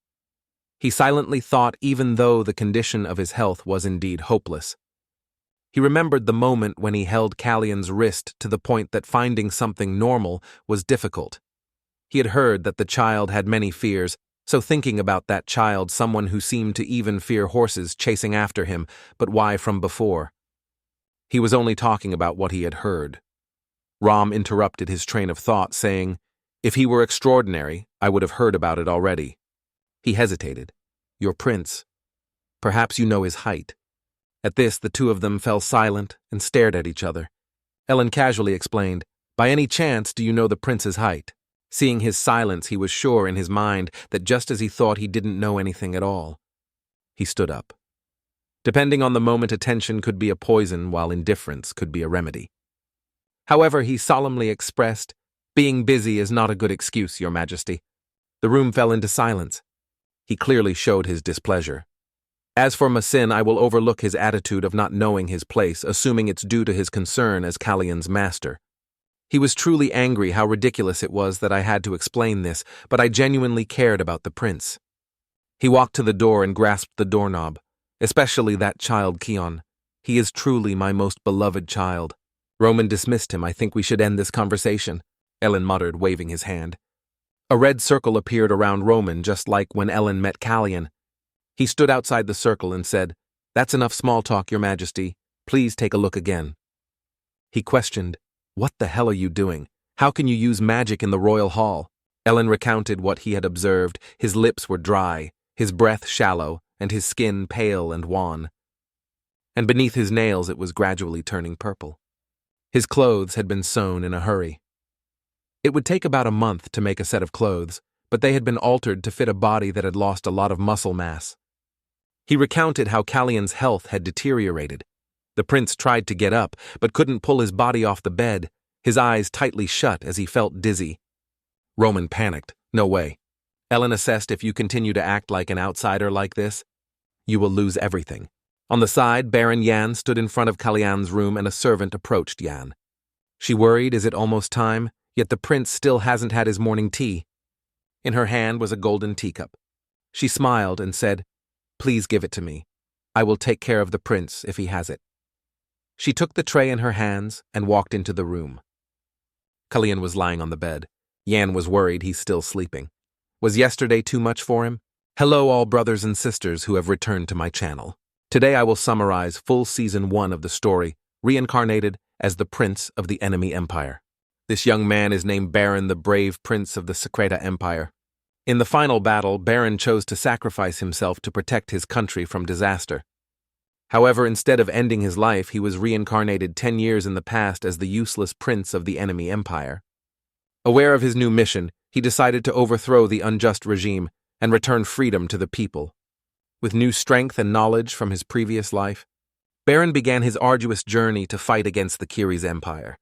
He silently thought even though the condition of his health was indeed hopeless. He remembered the moment when he held Callian's wrist to the point that finding something normal was difficult. He had heard that the child had many fears, so thinking about that child, someone who seemed to even fear horses chasing after him, but why from before? He was only talking about what he had heard. Rom interrupted his train of thought, saying, "If he were extraordinary, I would have heard about it already." He hesitated. "Your prince. Perhaps you know his height." At this, the two of them fell silent and stared at each other. Ellen casually explained, "By any chance do you know the prince's height?" Seeing his silence, he was sure in his mind that just as he thought he didn't know anything at all. He stood up. Depending on the moment, attention could be a poison while indifference could be a remedy. However, he solemnly expressed, "Being busy is not a good excuse, Your Majesty." The room fell into silence. He clearly showed his displeasure. As for Masin, I will overlook his attitude of not knowing his place, assuming it's due to his concern as Callian's master. He was truly angry how ridiculous it was that I had to explain this, but I genuinely cared about the prince. He walked to the door and grasped the doorknob. Especially that child Kion. He is truly my most beloved child. Roman dismissed him. "I think we should end this conversation," Ellen muttered, waving his hand. A red circle appeared around Roman, just like when Ellen met Callian. He stood outside the circle and said, "That's enough small talk, Your Majesty. Please take a look again." He questioned, "What the hell are you doing? How can you use magic in the royal hall?" Ellen recounted what he had observed. His lips were dry, his breath shallow, and his skin pale and wan. And beneath his nails it was gradually turning purple. His clothes had been sewn in a hurry. It would take about a month to make a set of clothes, but they had been altered to fit a body that had lost a lot of muscle mass. He recounted how Callian's health had deteriorated. The prince tried to get up, but couldn't pull his body off the bed, his eyes tightly shut as he felt dizzy. Roman panicked. "No way." Ellen assessed, "If you continue to act like an outsider like this, you will lose everything." On the side, Baron Yan stood in front of Callian's room and a servant approached Yan. She worried, is it almost time? Yet the prince still hasn't had his morning tea. In her hand was a golden teacup. She smiled and said, "Please give it to me. I will take care of the prince if he has it." She took the tray in her hands and walked into the room. Callian was lying on the bed. Yan was worried he's still sleeping. Was yesterday too much for him? Hello all brothers and sisters who have returned to my channel. Today I will summarize full season 1 of the story, reincarnated as the Prince of the Enemy Empire. This young man is named Baron, the brave Prince of the Secreta Empire. In the final battle, Baron chose to sacrifice himself to protect his country from disaster. However, instead of ending his life, he was reincarnated 10 years in the past as the useless Prince of the Enemy Empire. Aware of his new mission, he decided to overthrow the unjust regime and return freedom to the people. With new strength and knowledge from his previous life, Baron began his arduous journey to fight against the Kiri's empire.